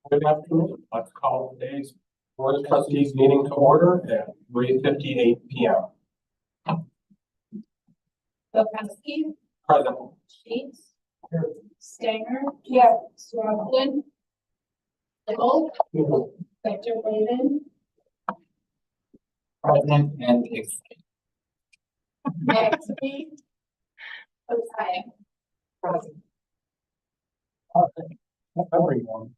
Good afternoon. Let's call today's Board of Trustees meeting to order at 3:58 p.m. Bilkowski, Present. Sheets, Here. Stanger, here, Swanton, Nicole, Dr. Raven, Present and Maxey, Josiah. present. Everyone,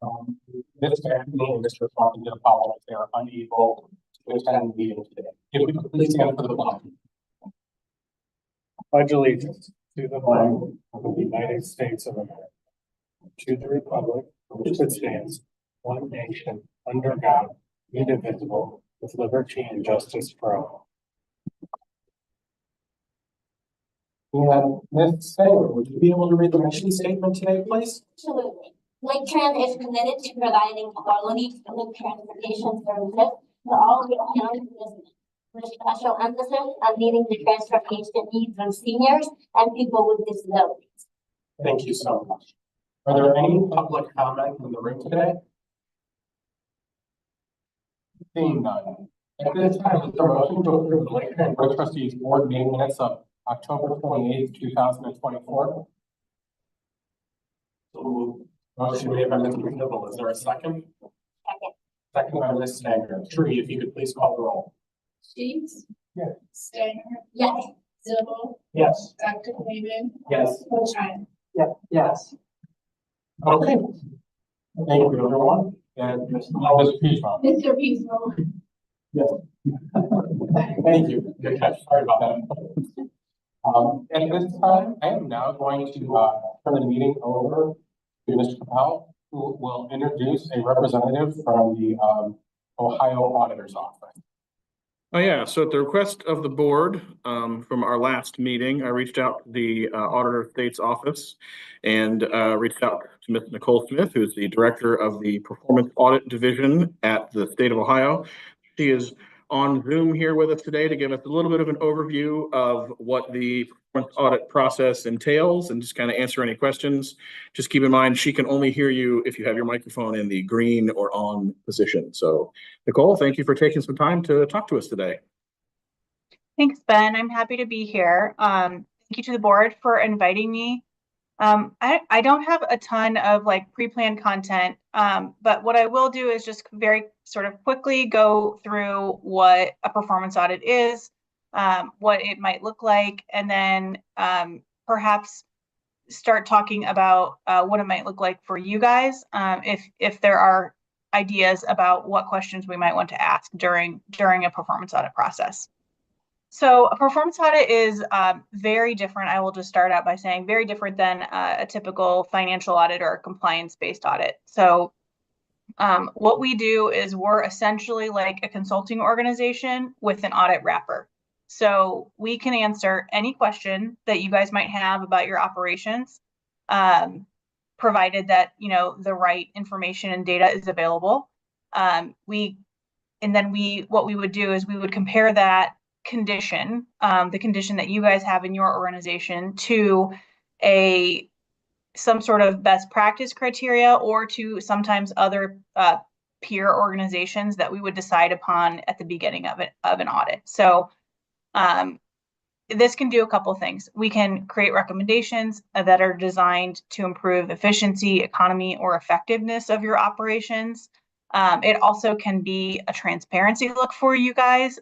Ms. Anthony and Mr. Swanton did apologize. They are unable to attend the meeting today. If we could please stand for the flag. Pledge allegiance to the flag of the United States of America, to the republic for which it stands, one nation, under God, indivisible, with liberty and justice for all. And Ms. Sanger, would you be able to read the mission statement today, please? Absolutely. Laketran is committed to providing quality public transportation services to all County residents, with special emphasis on meeting the transportation needs of seniors and people with disabilities. Thank you so much. Are there any public comment in the room today? Seeing none. At this time, is there a motion to approve the Laketran Board of Trustees Board meeting minutes of October 28th, 2024? Motion made by Mr. Kibble. Is there a second? Second. Second by Ms. Stanger. Tree, if you could please call the roll. Sheets, Yes. Stanger, Yes. Zibble, Yes. Dr. Raven, Yes. Josiah. Yes. Okay. Thank you, everyone. And Mr. Peacock. Mr. Peaceful. Yes. Thank you. Good catch. Sorry about that. At this time, I am now going to turn the meeting over to Mr. Capel, who will introduce a representative from the Ohio Auditor's Office. Oh yeah, so at the request of the board, from our last meeting, I reached out to the Auditor of State's office and reached out to Ms. Nicole Smith, who's the Director of the Performance Audit Division at the state of Ohio. She is on Zoom here with us today to give us a little bit of an overview of what the performance audit process entails and just kind of answer any questions. Just keep in mind, she can only hear you if you have your microphone in the green or on position. So Nicole, thank you for taking some time to talk to us today. Thanks, Ben. I'm happy to be here. Thank you to the board for inviting me. I don't have a ton of like pre-planned content, but what I will do is just very sort of quickly go through what a performance audit is, what it might look like, and then perhaps start talking about what it might look like for you guys, if there are ideas about what questions we might want to ask during a performance audit process. So a performance audit is very different. I will just start out by saying very different than a typical financial audit or a compliance-based audit. So what we do is we're essentially like a consulting organization with an audit wrapper. So we can answer any question that you guys might have about your operations, provided that the right information and data is available. What we would do is we would compare that condition, the condition that you guys have in your organization, to some sort of best practice criteria or to sometimes other peer organizations that we would decide upon at the beginning of an audit. So this can do a couple things. We can create recommendations that are designed to improve efficiency, economy, or effectiveness of your operations. It also can be a transparency look for you guys,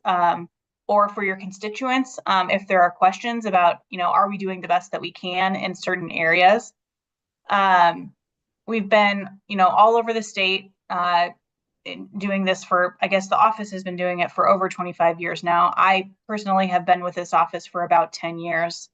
or for your constituents, if there are questions about, are we doing the best that we can in certain areas? We've been, all over the state doing this for, I guess the office has been doing it for over 25 years now. I personally have been with this office for about 10 years.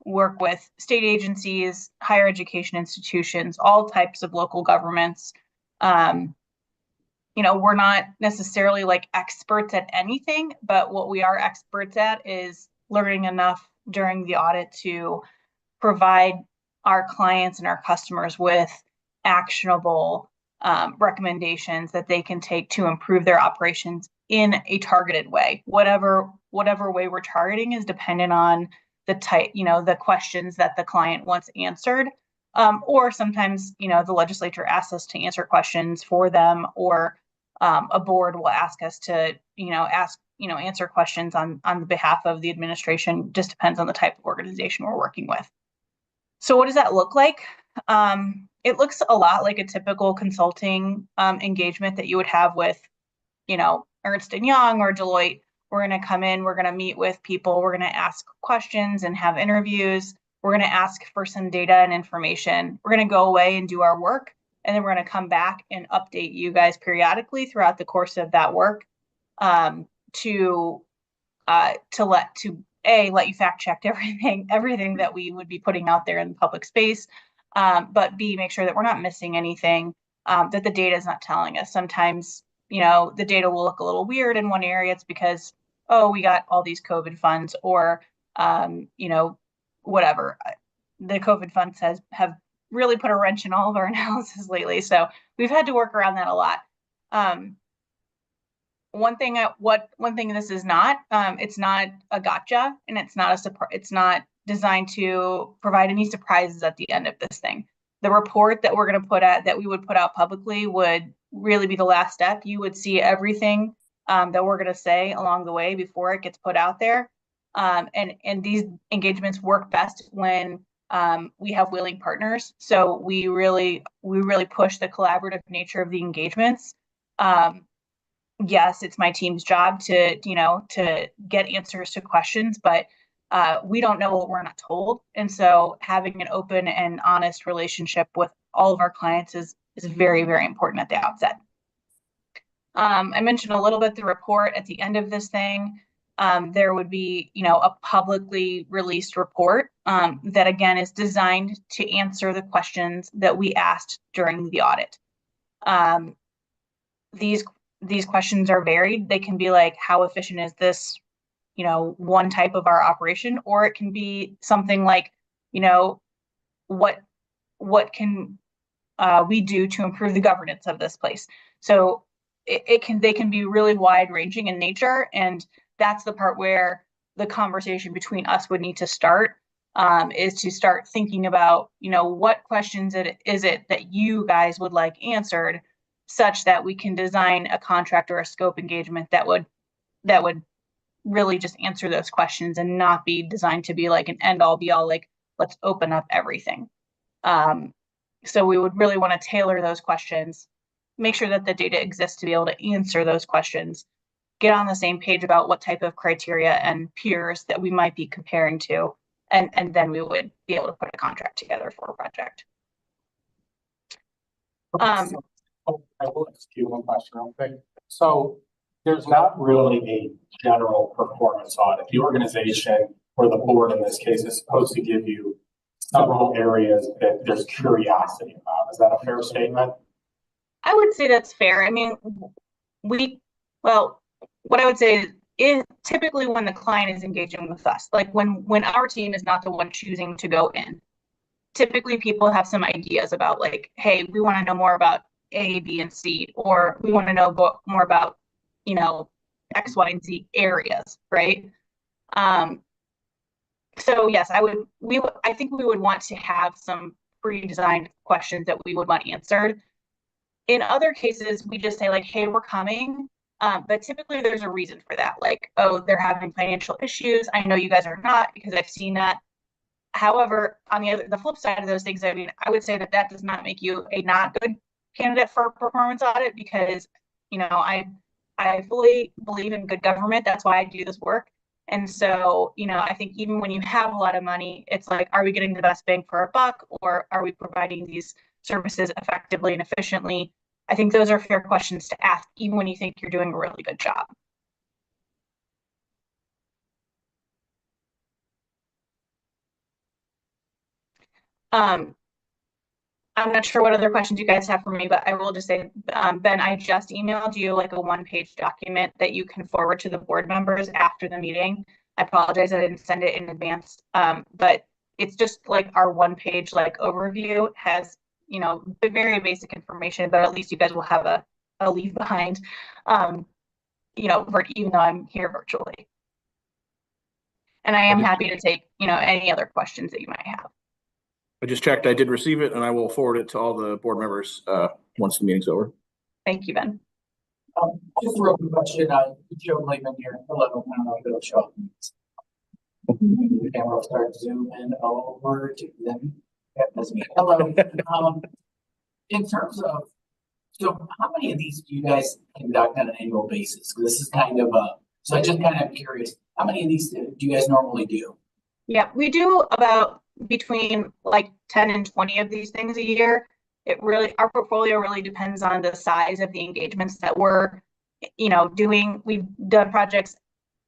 Work with state agencies, higher education institutions, all types of local governments. We're not necessarily like experts at anything, but what we are experts at is learning enough during the audit to provide our clients and our customers with actionable recommendations that they can take to improve their operations in a targeted way. Whatever way we're targeting is dependent on the type, the questions that the client wants answered. Or sometimes, the legislature asks us to answer questions for them, or a board will ask us to, answer questions on the behalf of the administration. Just depends on the type of organization we're working with. So what does that look like? It looks a lot like a typical consulting engagement that you would have with, Ernst & Young or Deloitte. We're going to come in, we're going to meet with people, we're going to ask questions and have interviews. We're going to ask for some data and information. We're going to go away and do our work. And then we're going to come back and update you guys periodically throughout the course of that work to let you fact check everything that we would be putting out there in the public space, but B, make sure that we're not missing anything, that the data is not telling us. Sometimes, the data will look a little weird in one area. It's because, we got all these COVID funds, or, whatever. The COVID funds have really put a wrench in all of our analysis lately. So we've had to work around that a lot. One thing this is not, it's not a gotcha, and it's not designed to provide any surprises at the end of this thing. The report that we would put out publicly would really be the last step. You would see everything that we're going to say along the way before it gets put out there. And these engagements work best when we have willing partners. So we really push the collaborative nature of the engagements. Yes, it's my team's job to get answers to questions, but we don't know what we're not told. And so having an open and honest relationship with all of our clients is very, very important at the outset. I mentioned a little bit the report at the end of this thing. There would be, a publicly released report that, again, is designed to answer the questions that we asked during the audit. These questions are varied. They can be like, how efficient is this, one type of our operation, or it can be something like, what can we do to improve the governance of this place? So they can be really wide ranging in nature, and that's the part where the conversation between us would need to start, is to start thinking about, what questions is it that you guys would like answered, such that we can design a contract or a scope engagement that would really just answer those questions and not be designed to be like an end all be all, like, let's open up everything. So we would really want to tailor those questions, make sure that the data exists to be able to answer those questions, get on the same page about what type of criteria and peers that we might be comparing to, and then we would be able to put a contract together for a project. I will ask you one question real quick. So there's not really a general performance audit. The organization, or the board in this case, is supposed to give you several areas that there's curiosity about. Is that a fair statement? I would say that's fair. I mean, what I would say is typically when the client is engaging with us, like when our team is not the one choosing to go in, typically people have some ideas about, like, hey, we want to know more about A, B, and C, or we want to know more about, X, Y, and Z areas, right? So yes, I think we would want to have some pre-designed questions that we would want answered. In other cases, we just say, like, hey, we're coming. But typically there's a reason for that. Like, oh, they're having financial issues. I know you guys are not, because I've seen that. However, on the flip side of those things, I mean, I would say that does not make you a not good candidate for a performance audit, because, I fully believe in good government. That's why I do this work. And so, I think even when you have a lot of money, it's like, are we getting the best bang for our buck, or are we providing these services effectively and efficiently? I think those are fair questions to ask, even when you think you're doing a really good job. I'm not sure what other questions you guys have for me, but I will just say, Ben, I just emailed you like a one-page document that you can forward to the board members after the meeting. I apologize, I didn't send it in advance, but it's just like our one-page like overview. It has, very basic information, but at least you guys will have a leave behind, even though I'm here virtually. And I am happy to take, any other questions that you might have. I just checked, I did receive it, and I will forward it to all the board members, once the meeting's over. Thank you, Ben. Just a real quick question, Joe Lehman here, hello, I'm not gonna show up. The camera will start zooming over to them. That's me, hello, in terms of, so how many of these do you guys conduct on an annual basis? 'Cause this is kind of so I just kind of am curious, how many of these do you guys normally do? Yeah, we do about between like 10 and 20 of these things a year. Our portfolio really depends on the size of the engagements that we're, doing. We've done projects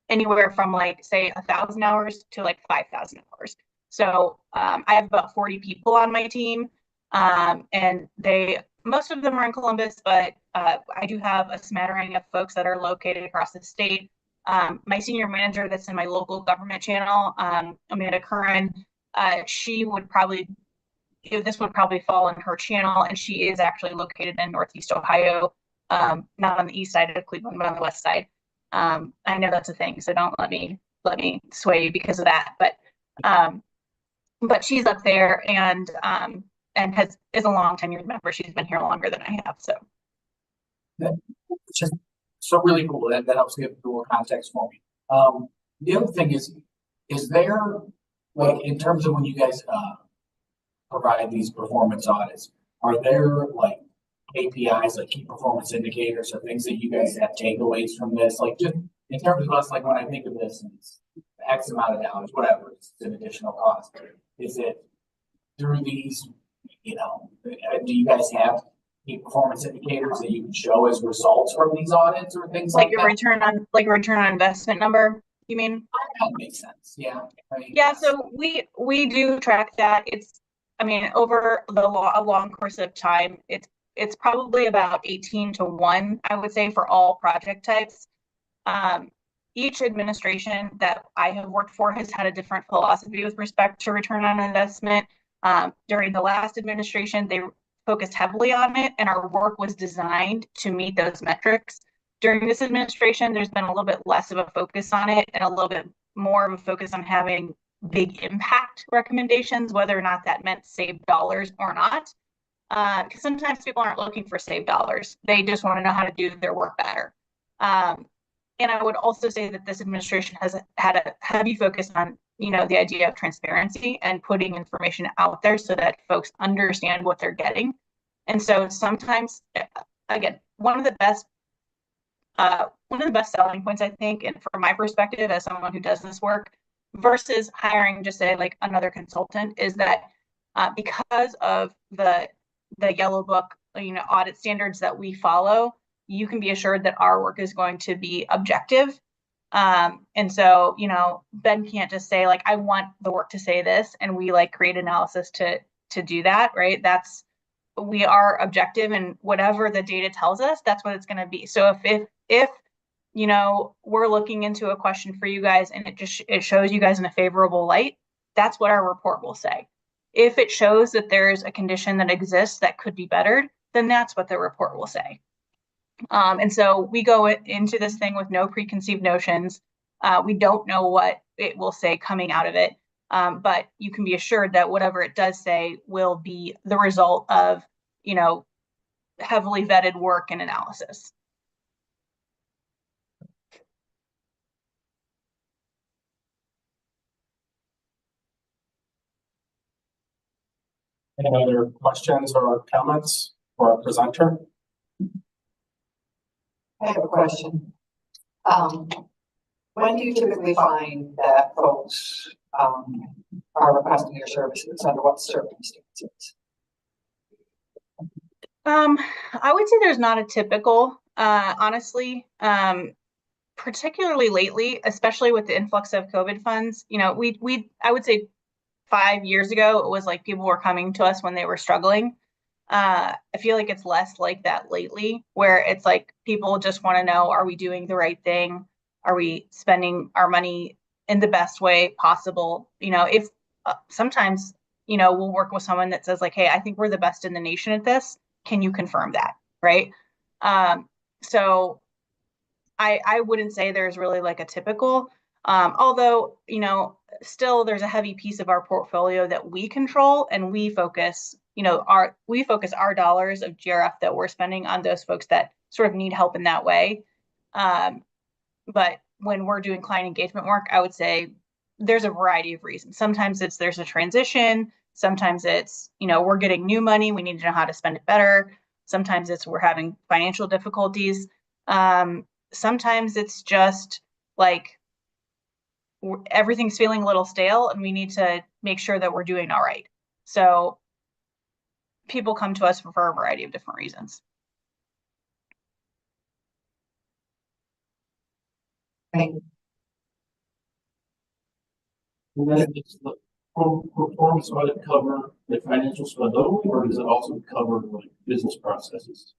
anywhere from like, say, 1,000 hours to like 5,000 hours. So I have about 40 people on my team, and most of them are in Columbus, but I do have a smattering of folks that are located across the state. My senior manager that's in my local government channel, Amanda Curran, this would probably fall in her channel, and she is actually located in Northeast Ohio, not on the east side of Cleveland, but on the west side. I know that's a thing, so don't let me sway you because of that. But she's up there and is a long tenured member. She's been here longer than I have. So It's just so really cool, that helps give more context for me. The other thing is there, like, in terms of when you guys provide these performance audits, are there like KPIs, like key performance indicators, or things that you guys have takeaways from this? Like, just in terms of us, like when I think of this, it's X amount of dollars, whatever, it's an additional cost. Is it through these, do you guys have key performance indicators that you can show as results from these audits or things like your that? return on investment number, you mean? That makes sense. Yeah. Yeah, so we do track that. Over a long course of time, it's probably about 18 to 1, I would say, for all project types. Each administration that I have worked for has had a different philosophy with respect to return on investment. During the last administration, they focused heavily on it, and our work was designed to meet those metrics. During this administration, there's been a little bit less of a focus on it and a little bit more of a focus on having big impact recommendations, whether or not that meant saved dollars or not. Because sometimes people aren't looking for saved dollars. They just want to know how to do their work better. And I would also say that this administration has had a heavy focus on, the idea of transparency and putting information out there so that folks understand what they're getting. And so sometimes, again, one of the best selling points, I think, and from my perspective as someone who does this work versus hiring just say like another consultant, is that because of the Yellow Book, audit standards that we follow, you can be assured that our work is going to be objective. And so, Ben can't just say like, I want the work to say this, and we like create analysis to do that, right? We are objective, and whatever the data tells us, that's what it's going to be. So if we're looking into a question for you guys and it shows you guys in a favorable light, that's what our report will say. If it shows that there's a condition that exists that could be bettered, then that's what the report will say. And so we go into this thing with no preconceived notions. We don't know what it will say coming out of it, but you can be assured that whatever it does say will be the result of, heavily vetted work and analysis. Any other questions or comments for our presenter? I have a question. When do you typically find that folks are requesting your services? Under what circumstances? I would say there's not a typical, honestly, particularly lately, especially with the influx of COVID funds. I would say 5 years ago, it was like people were coming to us when they were struggling. I feel like it's less like that lately, where it's like people just want to know, are we doing the right thing? Are we spending our money in the best way possible? If sometimes, we'll work with someone that says like, hey, I think we're the best in the nation at this. Can you confirm that? Right. So I wouldn't say there's really like a typical, although, still there's a heavy piece of our portfolio that we control, and we focus, our dollars of GRF that we're spending on those folks that sort of need help in that way. But when we're doing client engagement work, I would say there's a variety of reasons. Sometimes there's a transition. Sometimes it's, we're getting new money. We need to know how to spend it better. Sometimes it's we're having financial difficulties. Sometimes it's just like everything's feeling a little stale and we need to make sure that we're doing all right. So people come to us for a variety of different reasons. Thank you. And then does the performance audit cover the financials alone, or does it also cover like business processes?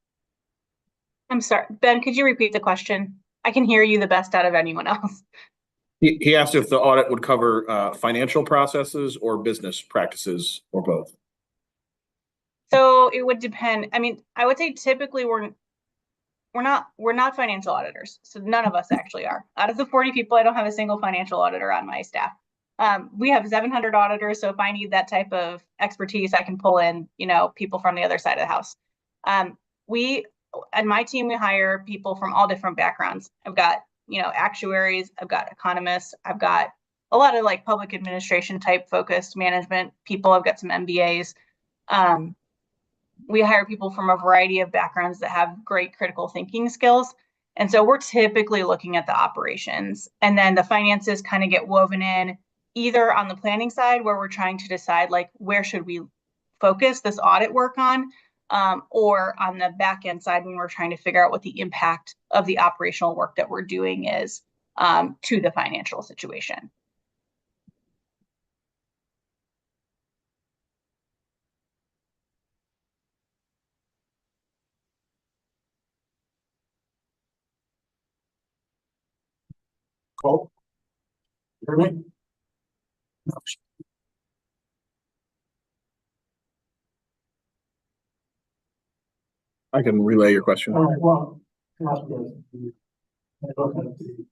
I'm sorry, Ben, could you repeat the question? I can hear you the best out of anyone else. He asked if the audit would cover financial processes or business practices or both. So it would depend. I mean, I would say typically we're not financial auditors. So none of us actually are. Out of the 40 people, I don't have a single financial auditor on my staff. We have 700 auditors. So if I need that type of expertise, I can pull in, people from the other side of the house. And my team, we hire people from all different backgrounds. I've got, actuaries, I've got economists, I've got a lot of like public administration type focused management people. I've got some MBAs. We hire people from a variety of backgrounds that have great critical thinking skills. And so we're typically looking at the operations, and then the finances kind of get woven in either on the planning side where we're trying to decide like where should we focus this audit work on, or on the back end side when we're trying to figure out what the impact of the operational work that we're doing is to the financial situation. Cool. Hear me? I can relay your question. All right, well, Council, I look at the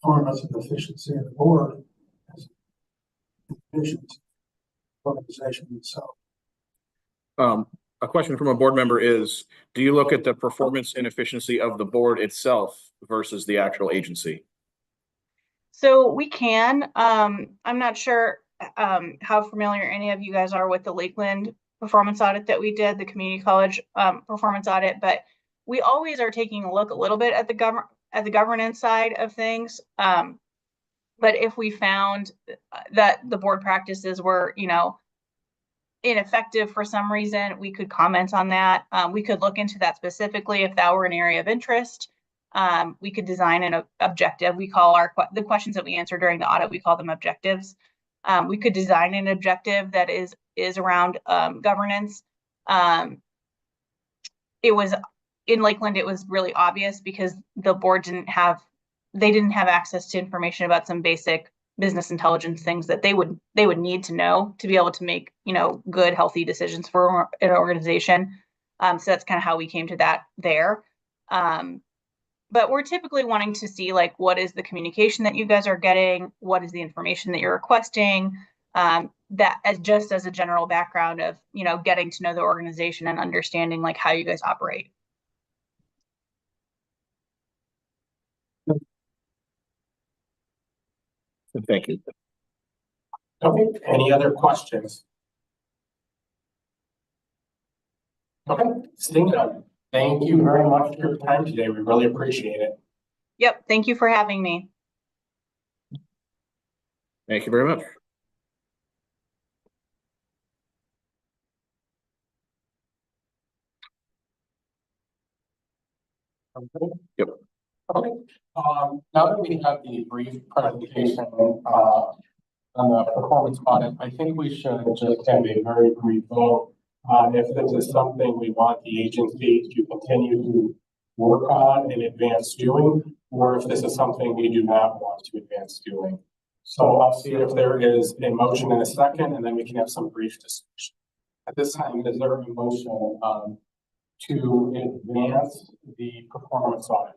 performance and efficiency of the board as efficient organization itself. A question from a board member is, do you look at the performance and efficiency of the board itself versus the actual agency? So we can. I'm not sure how familiar any of you guys are with the Lakeland performance audit that we did, the community college performance audit, but we always are taking a look a little bit at the governance side of things. But if we found that the board practices were, ineffective for some reason, we could comment on that. We could look into that specifically if that were an area of interest. We could design an objective. We call the questions that we answer during the audit, we call them objectives. We could design an objective that is around governance. It was in Lakeland, it was really obvious because the board didn't have access to information about some basic business intelligence things that they would need to know to be able to make, good, healthy decisions for an organization. So that's kind of how we came to that there. But we're typically wanting to see like, what is the communication that you guys are getting? What is the information that you're requesting? That as a general background of, getting to know the organization and understanding like how you guys operate. Thank you. Okay, any other questions? Okay, seeing none. Thank you very much for your time today. We really appreciate it. Yep. Thank you for having me. Thank you very much. Okay. Yep. Okay. Now that we have the brief presentation on the performance audit, I think we should just have a very brief vote on if this is something we want the agency to continue to work on and advance doing, or if this is something we do not want to advance doing. So I'll see if there is a motion in a second, and then we can have some brief discussion. At this time, is there a motion to advance the performance audit?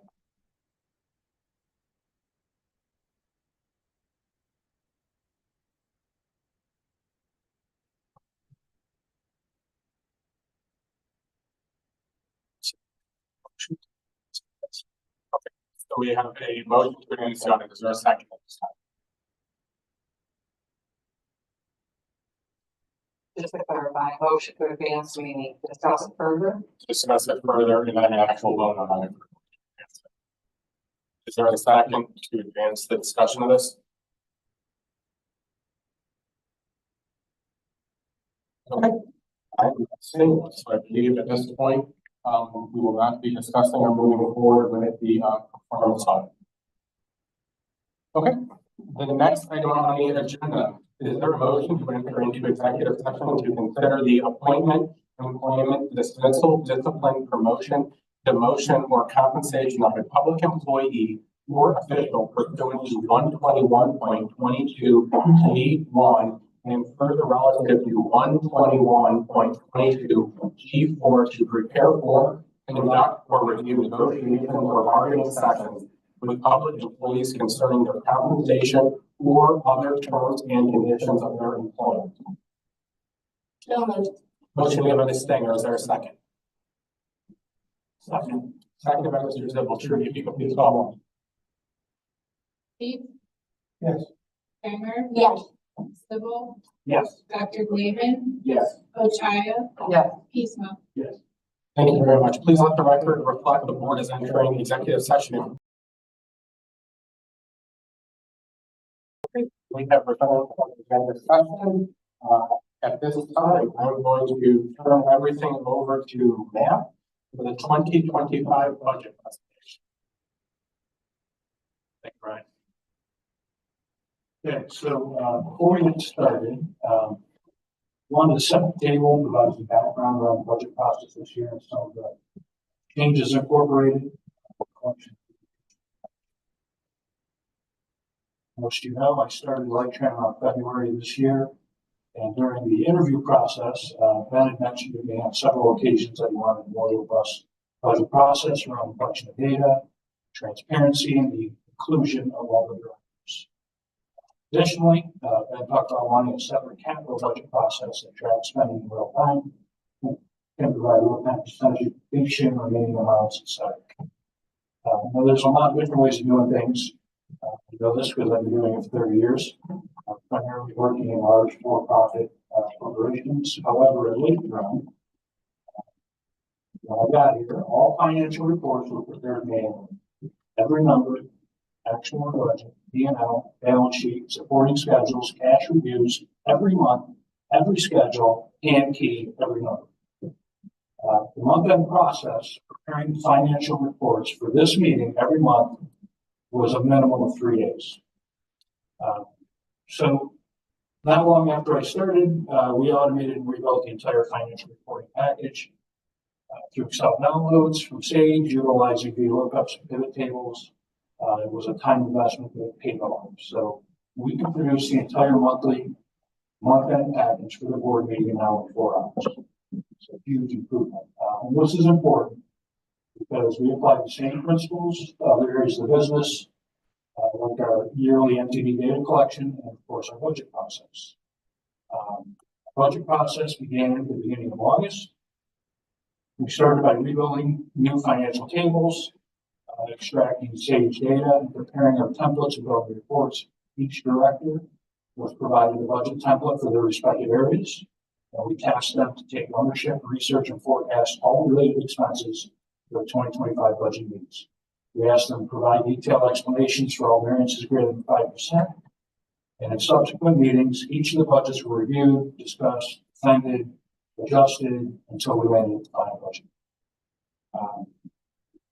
So we have a motion to advance the audit. Is there a second at this time? Just to clarify, motion to advance meaning discuss it further. Discuss it further and then an actual vote on it. Is there a second to advance the discussion of this? Okay. I'm saying, so I believe at this point, we will not be discussing or moving forward with the performance audit. Okay, the next item on the agenda, is there a motion to enter into executive session to consider the appointment, employment, dismissal, discipline, promotion, demotion, or compensation of a public employee or official pursuant to 121.22 G1 and further relative to 121.22 G4 to prepare for, conduct, or review negotiations or bargaining sessions with public employees concerning their compensation or other terms and conditions of their employment. So moved. Motion made by Ms. Stanger. Is there a second? Second. Second by Mr. Zibeltree. If you could please call roll. Steve, Yes. Stanger, Yes. Civil, Yes. Dr. Glavin, Yes. Ochaya, Yes. Pismo. Yes. Thank you very much. Please let the record reflect the board is entering executive session. We have returned from executive session. At this time, I'm going to turn everything over to Matt for the 2025 budget presentation. Thank you, Brian. Okay, so before we get started, wanted to set the table, provide some background around the budget process this year and some of the changes incorporated. Most of you know, I started Laketran on February this year, and during the interview process, Ben had mentioned to me on several occasions that he wanted a more robust budget process around the collection of data, transparency, and the inclusion of all the directors. Additionally, Ben talked about wanting a separate capital budget process that tracks spending in real time, can provide real-time percentage of completion, remaining amounts, etc. Now there's a lot of different ways of doing things. I know this because I've been doing it for 30 years. I'm primarily working in large for-profit corporations. However, at Laketran, when I got here, all financial reports were prepared manually. Every number, actual budget, P&L, balance sheet, supporting schedules, cash reviews, every month, every schedule, and key every number. The month-end process, preparing financial reports for this meeting every month was a minimum of 3 days. So not long after I started, we automated and rebuilt the entire financial reporting package through Excel downloads from Sage, utilizing VLOOKUPs and pivot tables. It was a time investment that paid off. So we can produce the entire month-end package for the board meeting now in 4 hours. It's a huge improvement. And this is important because we apply the same principles to other areas of the business, like our yearly MTD data collection and, of course, our budget process. Budget process began at the beginning of August. We started by rebuilding new financial tables, extracting Sage data, and preparing our templates of all the reports. Each director was provided a budget template for their respective areas. We tasked them to take ownership, research, and forecast all related expenses for the 2025 budget needs. We asked them to provide detailed explanations for all variances greater than 5%. And in subsequent meetings, each of the budgets were reviewed, discussed, defended, adjusted until we landed at the final budget.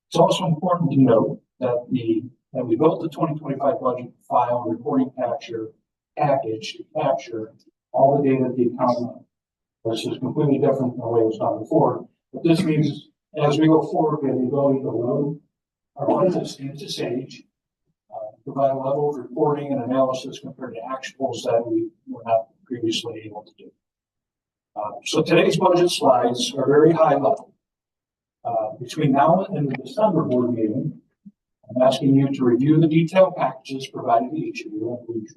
It's also important to note that we built the 2025 budget file reporting package to capture all the data that the accountant. This is completely different than the way it was done before. But this means as we go forward, we have the ability to load our budgets into Sage, provide a level of reporting and analysis compared to actuals that we were not previously able to do. So today's budget slides are very high level. Between now and the December board meeting, I'm asking you to review the detailed packages provided to each of you. It's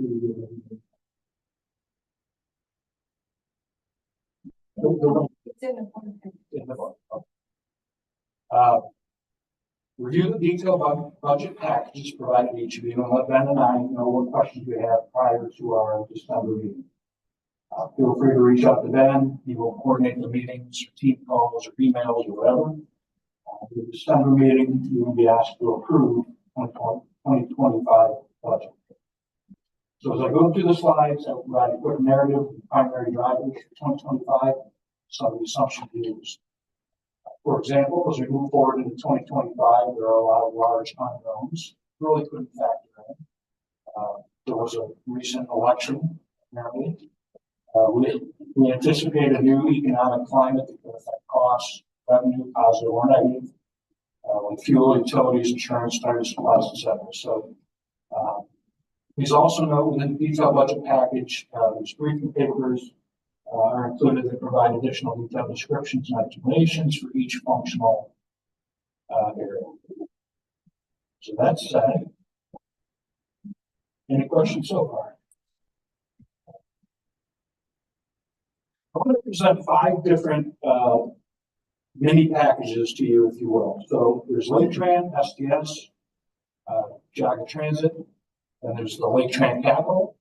in the. In the book. Review the detailed budget packages provided to each of you, and let Ben and I know what questions you have prior to our December meeting. Feel free to reach out to Ben. He will coordinate the meetings, or team calls, or emails, or whatever. The December meeting, you will be asked to approve 2025 budget. So as I go through the slides, I'll provide a quick narrative of the primary drivers for 2025, some of the assumptions used. For example, as we move forward into 2025, there are a lot of large unknowns, really couldn't factor in. There was a recent election, apparently. We anticipate a new economic climate that could affect costs, revenue, positive or negative, like fuel, utilities, insurance, tire supplies, etc. So, please also note within the detailed budget package, there's briefing papers are included that provide additional detailed descriptions and explanations for each functional area. So that's said. Any questions so far? I'm going to present 5 different mini packages to you, if you will. So there's Laketran, STS, Jaga Transit, and there's the Laketran Capital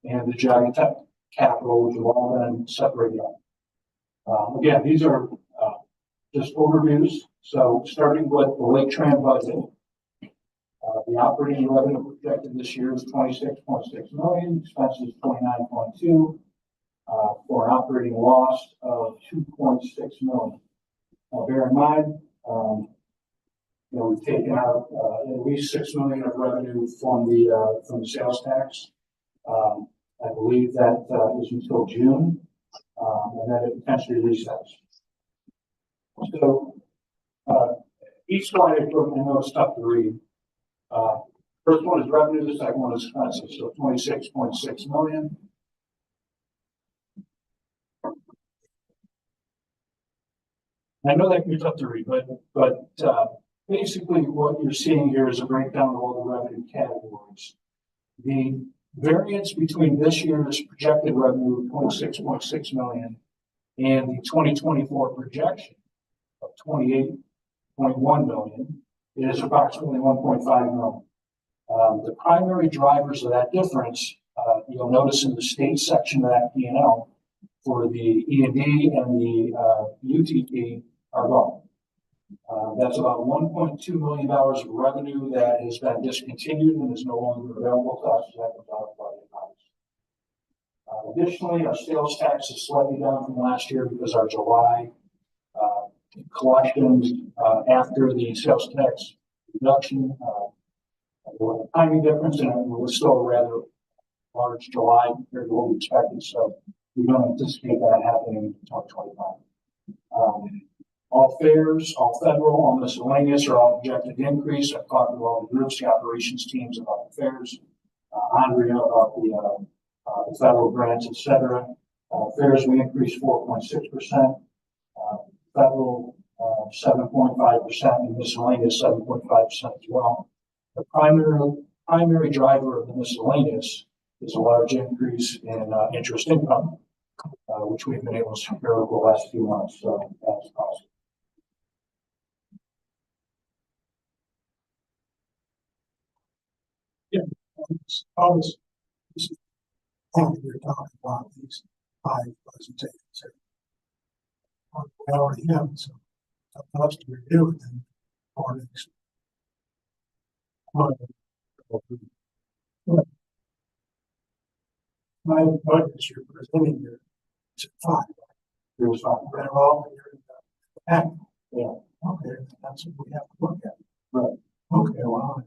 and the Jaga Tech Capital, which have all been separated out. Again, these are just overviews. So starting with the Laketran budget, the operating revenue projected this year is 26.6 million, expenses 29.2, for an operating loss of 2.6 million. Now, bear in mind, we've taken out at least 6 million of revenue from the sales tax. I believe that is until June, and then it potentially resets. So each slide I know it's tough to read. First one is revenue, the second one is expenses. So 26.6 million. I know that can be tough to read, but basically what you're seeing here is a breakdown of all the revenue categories. The variance between this year's projected revenue of 26.6 million and the 2024 projection of 28.1 million is approximately 1.5 million. The primary drivers of that difference, you'll notice in the state section of that P&L for the E&D and the UTP are gone. That's about $1.2 million of revenue that has been discontinued and is no longer available to us. That comes out of budget house. Additionally, our sales tax is slightly down from last year because our July collections after the sales tax reduction, there was a timing difference, and it was still a rather large July compared to what we expected. So we don't anticipate that happening in 2025. All fares, all federal, all miscellaneous are all projected to increase. I've talked with all the groups, the operations teams about the fares, Andrea about the federal grants, etc. Fares we increased 4.6%, federal 7.5%, and miscellaneous 7.5% as well. The primary driver of the miscellaneous is a large increase in interest income, which we've been able to secure over the last few months. So that's awesome. Yeah, all this thing we're talking about, these 5 presentations here. We already have it, so it's up to us to review it and or next. My budget you're presenting here is 5. It was fine. They're all here in the pack. Yeah. Okay, that's what we have to look at. Right. Okay, well,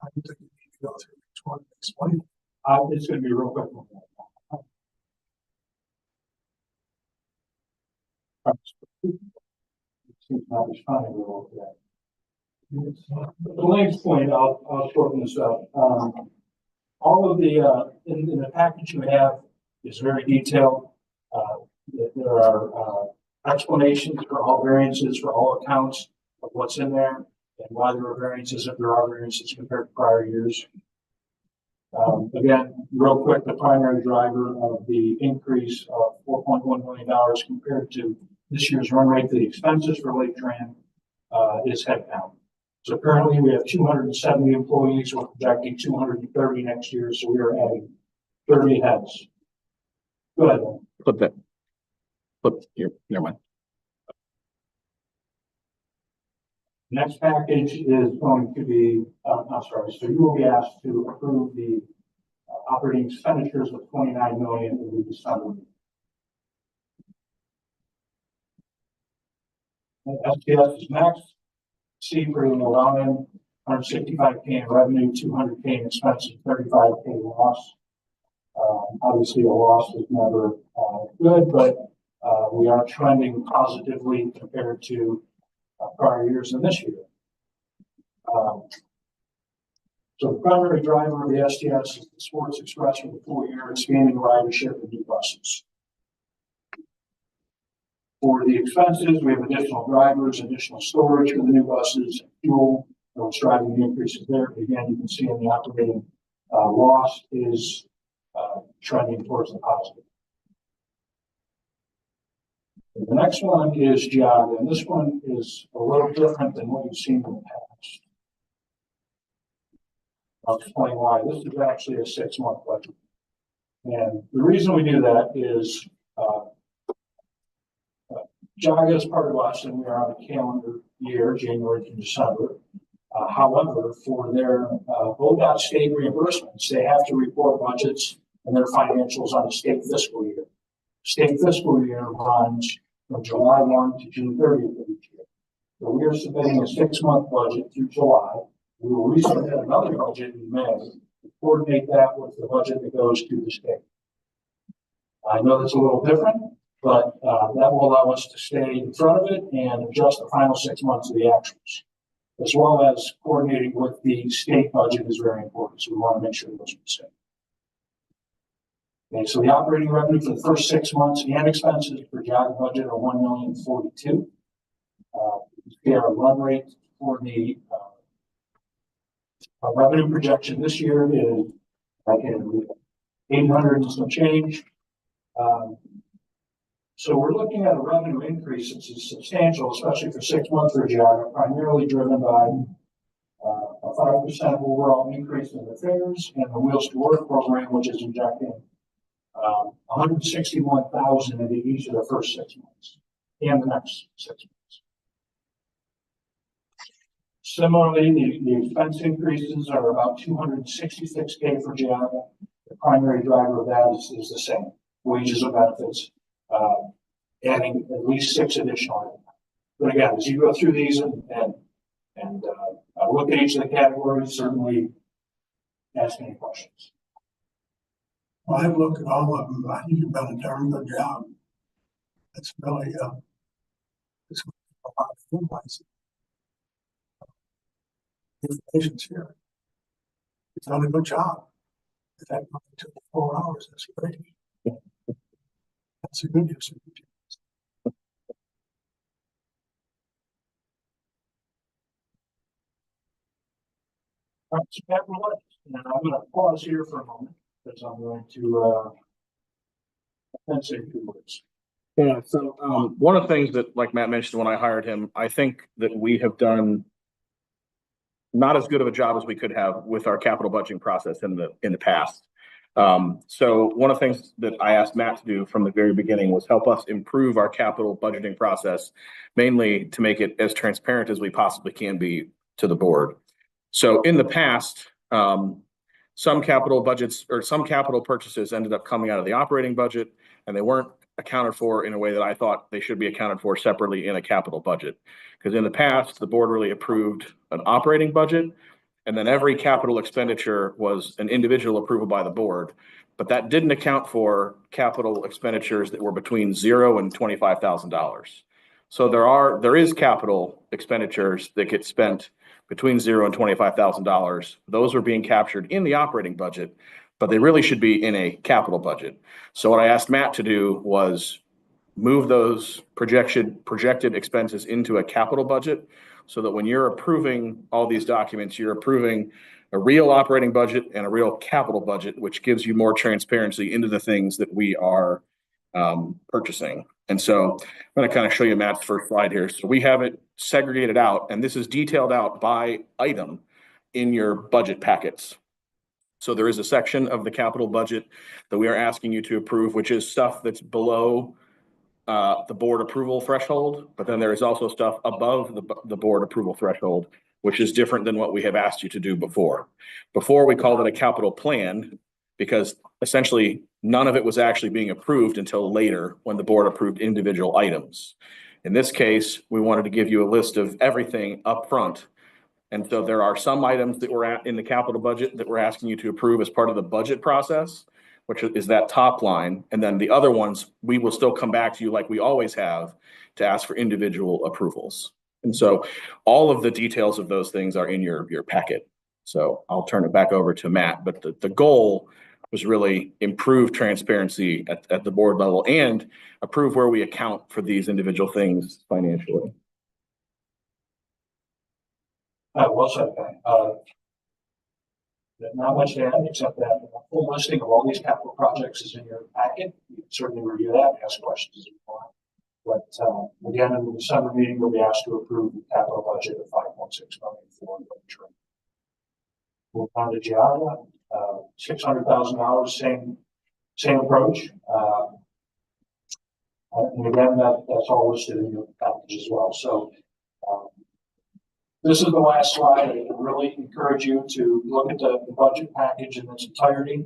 I don't think we need to go through each one and explain it. It's going to be real quick. Seems not responding a little bit. The last point, I'll shorten this up. All of the in the package you have is very detailed. There are explanations for all variances for all accounts of what's in there and why there are variances if there are variances compared to prior years. Again, real quick, the primary driver of the increase of $4.1 million compared to this year's run rate, the expenses for Laketran is headcount. So currently we have 270 employees. We're projecting 230 next year. So we are adding 30 heads. Go ahead. Flip here, never mind. Next package is going to be, I'm sorry, so you will be asked to approve the operating expenditures of 29 million in the December. SPS is next. C for the line, 165K in revenue, 200K in expenses, 35K loss. Obviously a loss is never good, but we are trending positively compared to prior years and this year. So the primary driver of the SDS is the Sports Express for the full year, expanding ridership and new buses. For the expenses, we have additional drivers, additional storage for the new buses, fuel, what's driving the increases there. Again, you can see in the operating loss is trending towards the positive. And the next one is JOG, and this one is a little different than what you've seen in the past. I'll explain why. This is actually a 6-month budget. And the reason we do that is JAGA is part of us, and we are on a calendar year, January to December. However, for their ODOT state reimbursements, they have to report budgets and their financials on the state fiscal year. State fiscal year runs from July 1 to June 30th of each year. So we are submitting a 6-month budget through July. We will resubmit another budget in May to coordinate that with the budget that goes to the state. I know that's a little different, but that will allow us to stay in front of it and adjust the final 6 months of the actuals, as well as coordinating with the state budget is very important. So we want to make sure those are the same. Okay, so the operating revenue for the first 6 months and expenses for JOG budget are $1,042,000. Our run rate for the revenue projection this year is again 800 and some change. So we're looking at a revenue increase that's substantial, especially for 6 months for JOG, primarily driven by a 5% overall increase in the fares and the Wheels to Work program, which is injecting 161,000 into each of the first 6 months and the next 6 months. Similarly, the expense increases are about 266K for JOG. The primary driver of that is the same, wages and benefits, adding at least 6 additional items. But again, as you go through these and look at each of the categories, certainly ask any questions. Well, I've looked at all of them. I think you've done a darn good job. It's really, it's a lot of invoices. Information's here. You've done a good job. If that only took 4 hours, that's great. That's a good use of it. All right, so capital budgets. And I'm going to pause here for a moment because I'm going to say a few words. Yeah, so one of the things that, like Matt mentioned when I hired him, I think that we have done not as good of a job as we could have with our capital budgeting process in the past. So one of the things that I asked Matt to do from the very beginning was help us improve our capital budgeting process, mainly to make it as transparent as we possibly can be to the board. So in the past, some capital budgets or some capital purchases ended up coming out of the operating budget, and they weren't accounted for in a way that I thought they should be accounted for separately in a capital budget. Because in the past, the board really approved an operating budget, and then every capital expenditure was an individual approval by the board. But that didn't account for capital expenditures that were between $0 and $25,000. So there is capital expenditures that get spent between $0 and $25,000. Those are being captured in the operating budget, but they really should be in a capital budget. So what I asked Matt to do was move those projected expenses into a capital budget so that when you're approving all these documents, you're approving a real operating budget and a real capital budget, which gives you more transparency into the things that we are purchasing. And so I'm going to kind of show you Matt's first slide here. So we have it segregated out, and this is detailed out by item in your budget packets. So there is a section of the capital budget that we are asking you to approve, which is stuff that's below the board approval threshold, but then there is also stuff above the board approval threshold, which is different than what we have asked you to do before. Before, we called it a capital plan because essentially none of it was actually being approved until later when the board approved individual items. In this case, we wanted to give you a list of everything up front. And so there are some items that we're in the capital budget that we're asking you to approve as part of the budget process, which is that top line. And then the other ones, we will still come back to you like we always have to ask for individual approvals. And so all of the details of those things are in your packet. So I'll turn it back over to Matt, but the goal was really improve transparency at the board level and approve where we account for these individual things financially. Well said, Ben. Not much to add, except that a full listing of all these capital projects is in your packet. You can certainly review that and ask questions if you want. But again, in the December meeting, we'll be asked to approve the capital budget of $5.6 million for Laketran. We'll on to Giada, $600,000, same approach. And again, that's all listed in your package as well. So this is the last slide. I really encourage you to look at the budget package in its entirety.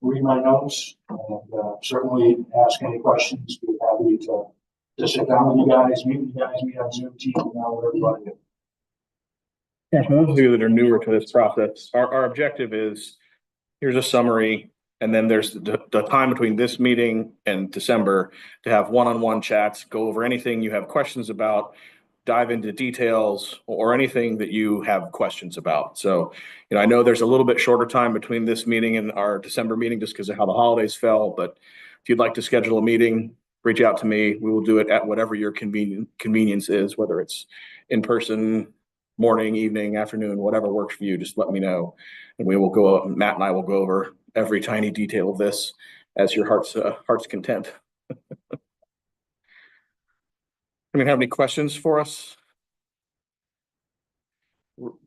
Read my notes and certainly ask any questions. Be happy to sit down with you guys, meet on Zoom, team, whatever you want to do. Yeah, for those of you that are newer to this process, our objective is, here's a summary, and then there's the time between this meeting and December to have one-on-one chats, go over anything you have questions about, dive into details or anything that you have questions about. So, I know there's a little bit shorter time between this meeting and our December meeting just because of how the holidays fell, but if you'd like to schedule a meeting, reach out to me. We will do it at whatever your convenience is, whether it's in person, morning, evening, afternoon, whatever works for you, just let me know. And we will go, Matt and I will go over every tiny detail of this as your heart's content. Anyone have any questions for us?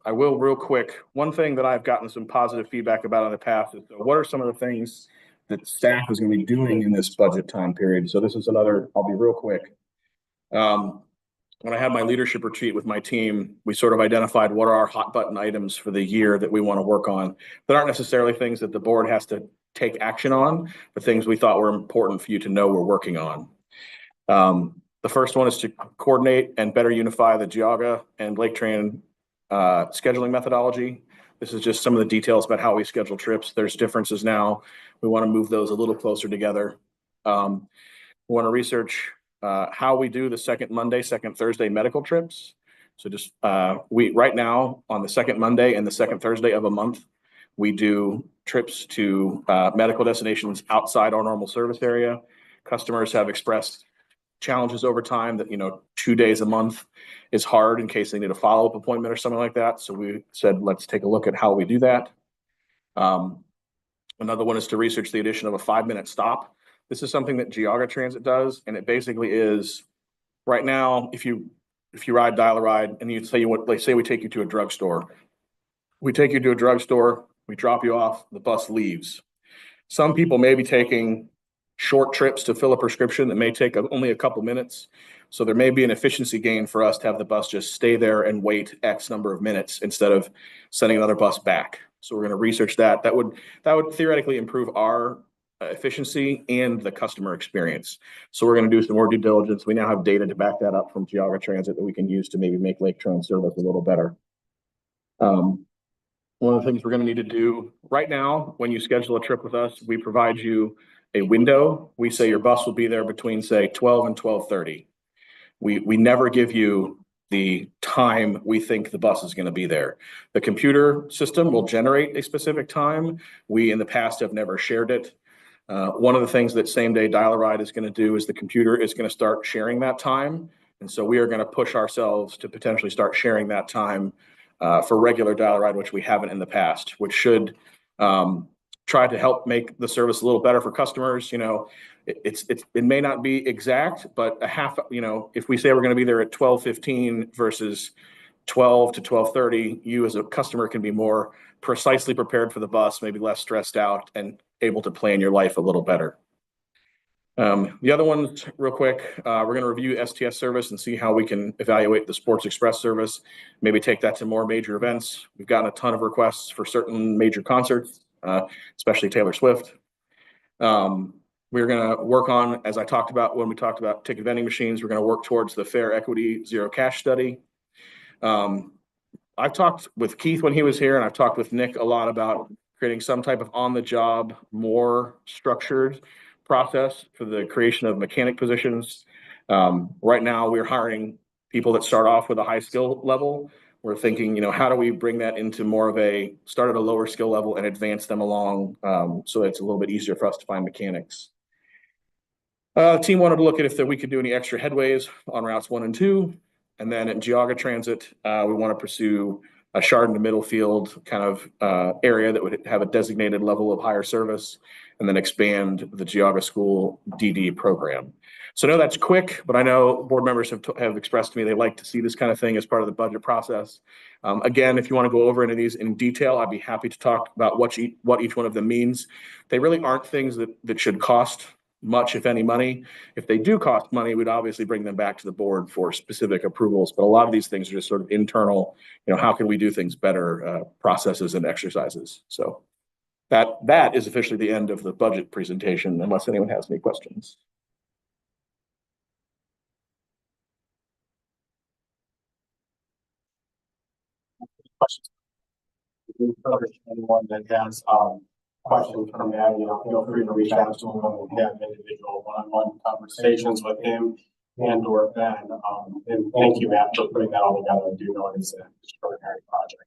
I will real quick. One thing that I've gotten some positive feedback about in the past is what are some of the things that staff is going to be doing in this budget time period? So this is another, I'll be real quick. When I had my leadership retreat with my team, we sort of identified what are our hot button items for the year that we want to work on. That aren't necessarily things that the board has to take action on, but things we thought were important for you to know we're working on. The first one is to coordinate and better unify the Geauga and Laketran scheduling methodology. This is just some of the details about how we schedule trips. There's differences now. We want to move those a little closer together. We want to research how we do the second Monday, second Thursday medical trips. So just we right now on the second Monday and the second Thursday of a month, we do trips to medical destinations outside our normal service area. Customers have expressed challenges over time that 2 days a month is hard in case they need a follow-up appointment or something like that. So we said, let's take a look at how we do that. Another one is to research the addition of a 5-minute stop. This is something that Geauga Transit does, and it basically is right now, if you ride Dial-A-Ride and you say say we take you to a drugstore. We take you to a drugstore, we drop you off, the bus leaves. Some people may be taking short trips to fill a prescription that may take only a couple minutes. So there may be an efficiency gain for us to have the bus just stay there and wait X number of minutes instead of sending another bus back. So we're going to research that. That would theoretically improve our efficiency and the customer experience. So we're going to do some more due diligence. We now have data to back that up from Geauga Transit that we can use to maybe make Laketran service a little better. One of the things we're going to need to do right now, when you schedule a trip with us, we provide you a window. We say your bus will be there between, say, 12 and 12:30. We never give you the time we think the bus is going to be there. The computer system will generate a specific time. We, in the past, have never shared it. One of the things that Same Day Dial-A-Ride is going to do is the computer is going to start sharing that time. And so we are going to push ourselves to potentially start sharing that time for regular Dial-A-Ride, which we haven't in the past, which should try to help make the service a little better for customers. You know, it may not be exact, but a half, you know, if we say we're going to be there at 12:15 versus 12 to 12:30, you as a customer can be more precisely prepared for the bus, maybe less stressed out, and able to plan your life a little better. The other ones, real quick, we're going to review STS service and see how we can evaluate the Sports Express service, maybe take that to more major events. We've gotten a ton of requests for certain major concerts, especially Taylor Swift. We're going to work on, as I talked about when we talked about ticket vending machines, we're going to work towards the Fair Equity Zero Cash study. I've talked with Keith when he was here, and I've talked with Nick a lot about creating some type of on-the-job, more structured process for the creation of mechanic positions. Right now, we're hiring people that start off with a high skill level. We're thinking, you know, how do we bring that into more of a start at a lower skill level and advance them along, so it's a little bit easier for us to find mechanics. The team wanted to look at if we could do any extra headways on routes 1 and 2. And then at Geauga Transit, we want to pursue a Chardon to Middlefield kind of area that would have a designated level of higher service, and then expand the Geauga School DD program. So I know that's quick, but I know board members have expressed to me they like to see this kind of thing as part of the budget process. Again, if you want to go over any of these in detail, I'd be happy to talk about what each one of them means. They really aren't things that should cost much, if any, money. If they do cost money, we'd obviously bring them back to the board for specific approvals. But a lot of these things are just sort of internal, you know, how can we do things better, processes and exercises. So that is officially the end of the budget presentation, unless anyone has any questions. Questions? Anyone that has questions from that, you know, feel free to reach out to him and have individual one-on-one conversations with him and or Ben. And thank you, Matt, for putting that all together. I do know it is an extraordinary project.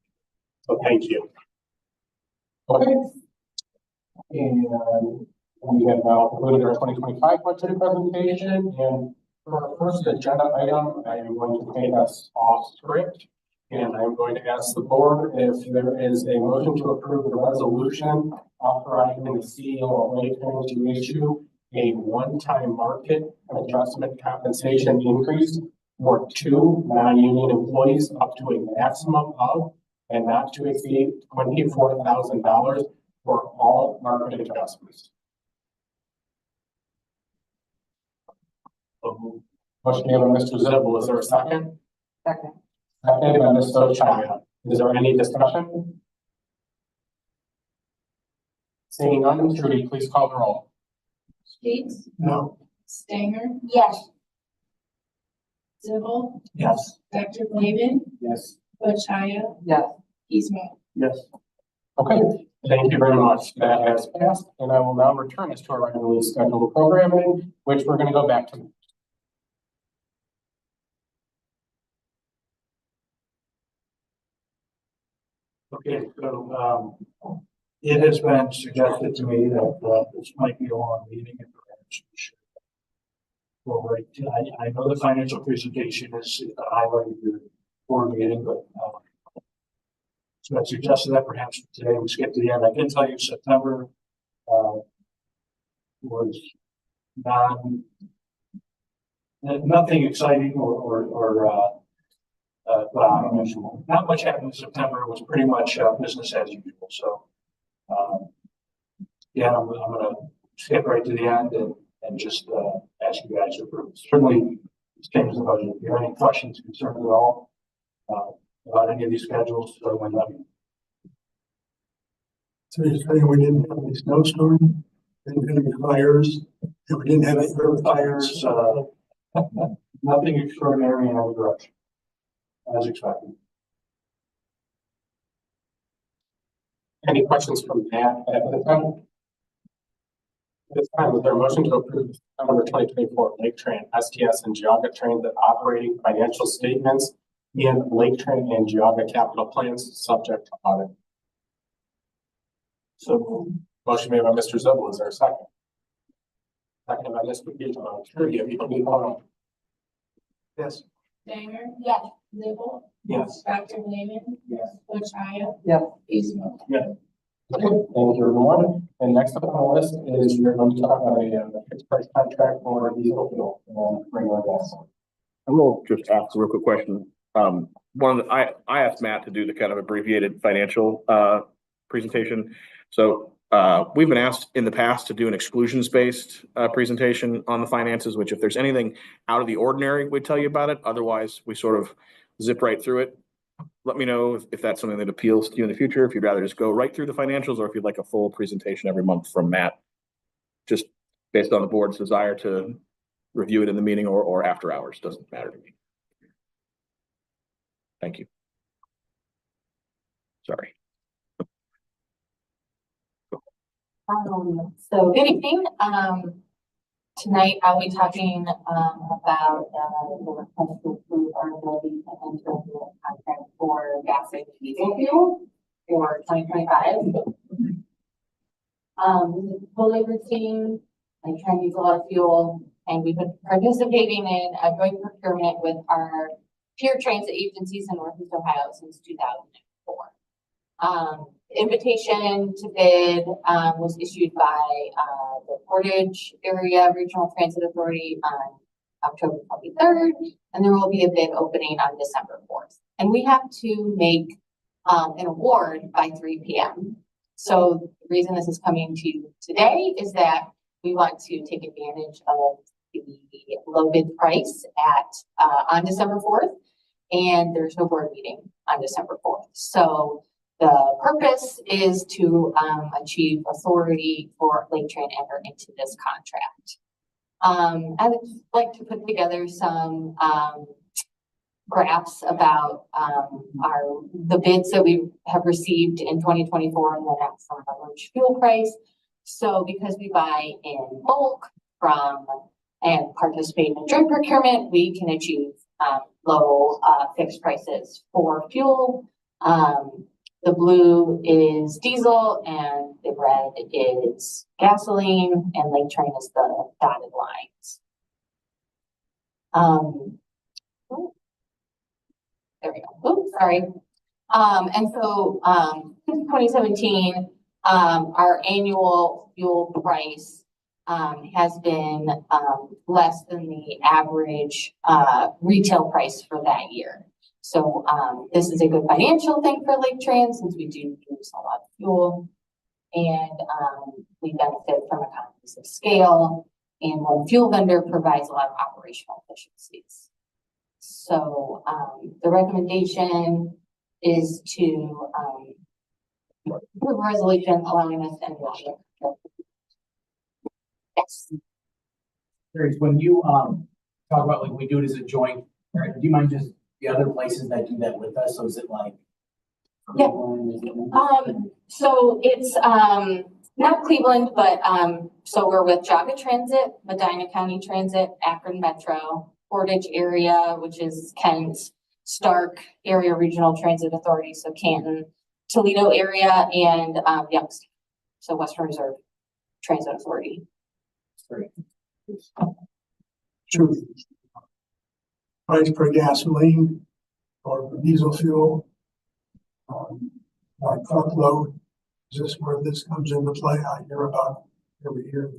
So thank you. Okay. And we have now concluded our 2025 budget presentation. And for our first agenda item, I am going to take us off script. And I'm going to ask the board if there is a motion to approve the resolution authorizing the CEO of Laketran to issue a one-time market adjustment compensation increase for 2 non-union employees up to a maximum of and not to exceed $24,000 for all market adjustments. Motion made by Mr. Zibble. Is there a second? Second. Seconded by Ms. Sochaya. Is there any discussion? Seeing none, Trudy, please call the roll. Sheets, No. Stanger, Yes. Zibble, Yes. Dr. Blaven, Yes. Buchaya, Yes. Eastman. Yes. Okay, thank you very much. That has passed, and I will now return us to our regularly scheduled programming, which we're going to go back to. Okay, so, it has been suggested to me that, this might be a long meeting and perhaps we should. Well, right, I know the financial presentation is the highlight of your board meeting, but, so I suggested that perhaps today we skip to the end. I can tell you September, was nothing exciting or not much happened in September. It was pretty much business as usual. So, yeah, I'm going to skip right to the end and just ask you guys to approve. Certainly, change the budget. If you have any questions, concerns at all about any of these schedules, certainly let me know. So you're saying we didn't have any snowstorm, didn't have any fires, and we didn't have any fires. Nothing extraordinary in any direction, as expected. Any questions from Matt at this time? At this time, is there a motion to approve the September 2024 Laketran, STS, and Geauga Transit operating financial statements in Laketran and Geauga capital plans subject to audit? So, motion made by Mr. Zibble. Is there a second? Second by Ms. McGee. Trudy, if you can move on. Yes. Stanger, Yes. Zibble, Yes. Dr. Blaven, Yes. Buchaya, Yes. Eastman. Is Okay, thank you, everyone. And next up on the list is we're going to talk about a fixed price contract for diesel fuel and regular gas. I will just ask a real quick question. I asked Matt to do the kind of abbreviated financial presentation. So we've been asked in the past to do an exclusions-based presentation on the finances, which if there's anything out of the ordinary, we'd tell you about it. Otherwise, we sort of zip right through it. Let me know if that's something that appeals to you in the future, if you'd rather just go right through the financials, or if you'd like a full presentation every month from Matt, just based on the board's desire to review it in the meeting or after hours, doesn't matter to me. Thank you. Sorry. So good evening. Tonight I'll be talking about the request to approve our ability to enter into a contract for gas and diesel fuel for 2025. Totally routine. Laketran use a lot of fuel, and we've been participating in a joint procurement with our peer transit agencies in Northeast Ohio since 2004. Invitation to bid was issued by the Portage Area Regional Transit Authority on October 23rd, and there will be a bid opening on December 4th. And we have to make an award by 3 p.m. So the reason this is coming to you today is that we want to take advantage of the low bid price at on December 4th, and there's no board meeting on December 4th. So the purpose is to achieve authority for Laketran to enter into this contract. I would like to put together some graphs about the bids that we have received in 2024 and then that's our average fuel price. So because we buy in bulk from and participate in joint procurement, we can achieve low fixed prices for fuel. The blue is diesel and the red is gasoline, and Laketran is the dotted lines. There we go. Oops, sorry. And so since 2017, our annual fuel price has been less than the average retail price for that year. So this is a good financial thing for Laketran since we do use a lot of fuel, and we benefit from economies of scale, and one fuel vendor provides a lot of operational efficiencies. So the recommendation is to approve a resolution allowing us to enter. Yes. When you talk about like we do it as a joint, right, do you mind just the other places that do that with us? So is it like? Yeah. So it's not Cleveland, but so we're with Jaga Transit, Medina County Transit, Akron Metro, Portage area, which is Kent, Stark Area Regional Transit Authority, so Canton, Toledo area, and Youngstown, so Western Reserve Transit Authority. Sure. Price per gasoline or diesel fuel, like truckload, is this where this comes into play? I hear about every year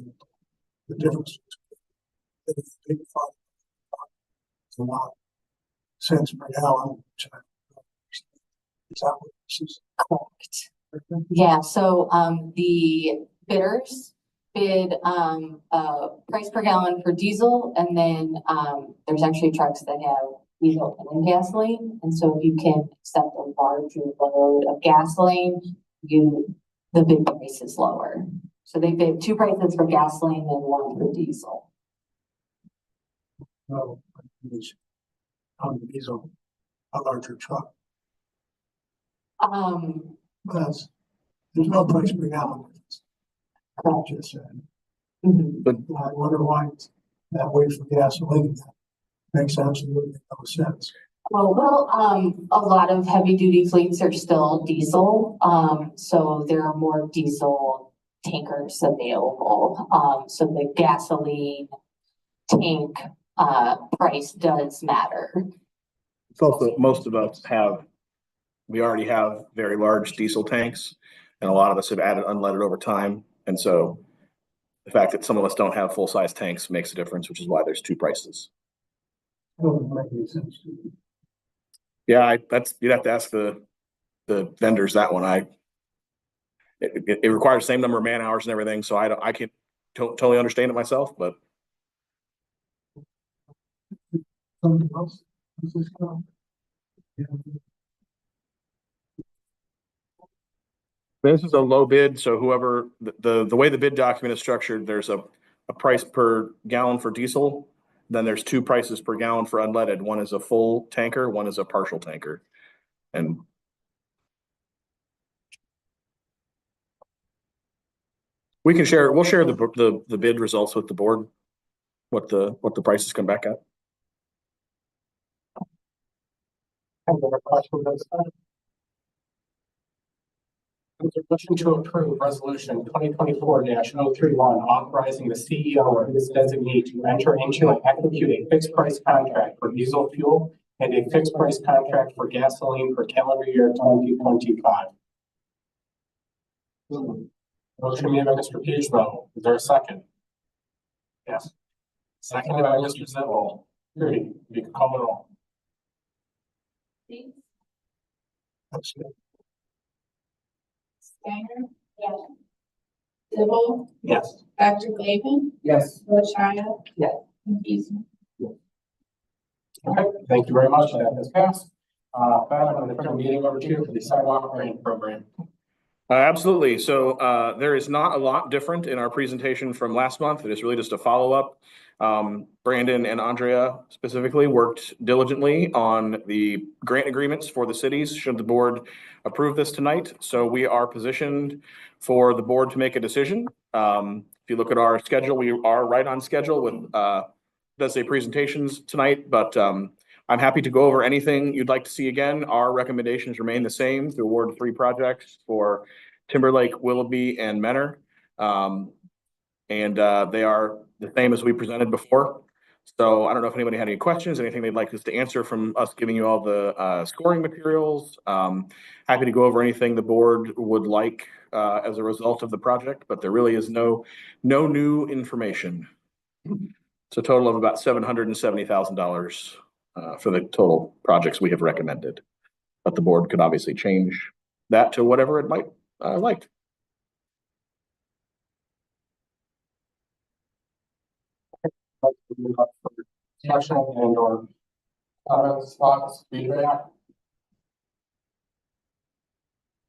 the difference. It's a lot cents per gallon. Is that what this is? Correct. Yeah. So the bidders bid price per gallon for diesel, and then there's actually trucks that have diesel and gasoline, and so if you can accept a larger load of gasoline, the bid price is lower. So they bid 2 prices for gasoline and 1 for diesel. No, on the diesel, a larger truck. Because there's no price per gallon. Just said. But I wonder why it's that way for gasoline. That makes absolutely no sense. Well, a lot of heavy duty fleets are still diesel. So there are more diesel tankers available. So the gasoline tank price does matter. It's also, most of us we already have very large diesel tanks. and a lot of us have added unleaded over time. And so the fact that some of us don't have full-size tanks makes a difference, which is why there's two prices. Doesn't make any sense to me. Yeah, you'd have to ask the vendors that one. It requires the same number of man hours and everything, so I can't totally understand it myself, but Something else? This is, yeah. this is a low bid, so whoever, the way the bid document is structured, there's a price per gallon for diesel. Then there's two prices per gallon for unleaded. One is a full tanker, one is a partial tanker. And we'll share the bid results with the board, what the prices come back at. Any other questions on this side? Is there a motion to approve resolution 2024-031, authorizing the CEO or his designee to enter into and execute a fixed price contract for diesel fuel and a fixed price contract for gasoline for calendar year 2025? Motion made by Mr. Pagemo. Is there a second? Yes. Seconded by Mr. Zibble. Rudy, you can call it all. Please. That's it. Steiner, Yes. Zibble, Yes. Dr. Laban, Yes. Rashaya. Yes. And Beasley. Okay, thank you very much. That has passed. Ben, I'm going to turn the meeting over to you for the sidewalk grant program. Absolutely. So there is not a lot different in our presentation from last month. It is really just a follow-up. Brandon and Andrea specifically worked diligently on the grant agreements for the cities, should the board approve this tonight. So we are positioned for the board to make a decision. If you look at our schedule, we are right on schedule with does say presentations tonight, but I'm happy to go over anything you'd like to see again. Our recommendations remain the same to award 3 projects for Timberlake, Willoughby, and Menor. They are the same as we presented before. So I don't know if anybody had any questions, anything they'd like us to answer from us giving you all the scoring materials. Happy to go over anything the board would like as a result of the project, but there really is no new information. It's a total of about $770,000 for the total projects we have recommended. But the board could obviously change that to whatever it might like. Discussion and or comments, thoughts, feedback.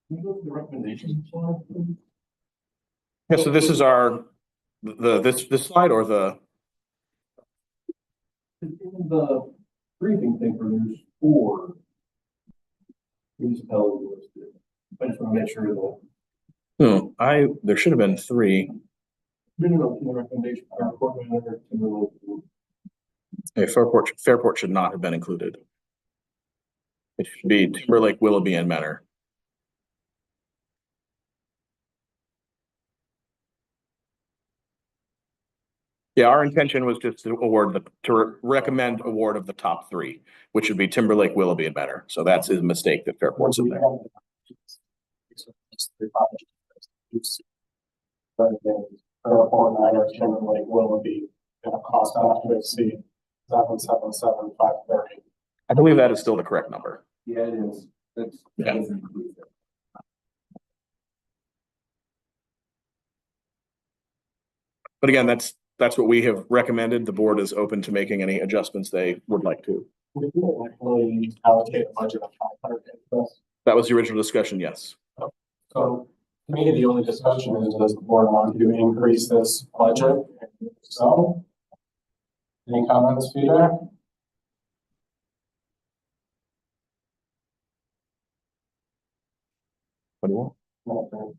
Can you go to the recommendations slide? Yeah, so this is this slide or the In the briefing paper, there's 4 municipalities listed. I just want to make sure that. there should have been 3. No, the recommendation, our report manager, Timberlake. Fairport should not have been included. It should be Timberlake, Willoughby, and Menor. Yeah, our intention was just to recommend award of the top 3, which would be Timberlake, Willoughby, and Menor. So that's his mistake that Fairport's in there. Fairport, Menor, Timberlake, Willoughby, at a cost not to exceed $777,530. I believe that is still the correct number. Yeah, it is. That is included. But again, that's what we have recommended. The board is open to making any adjustments they would like to. We didn't actually allocate a budget of 500 into this. That was the original discussion, yes. So to me, the only discussion is, does the board want to increase this budget? So, any comments, feedback? What do you want?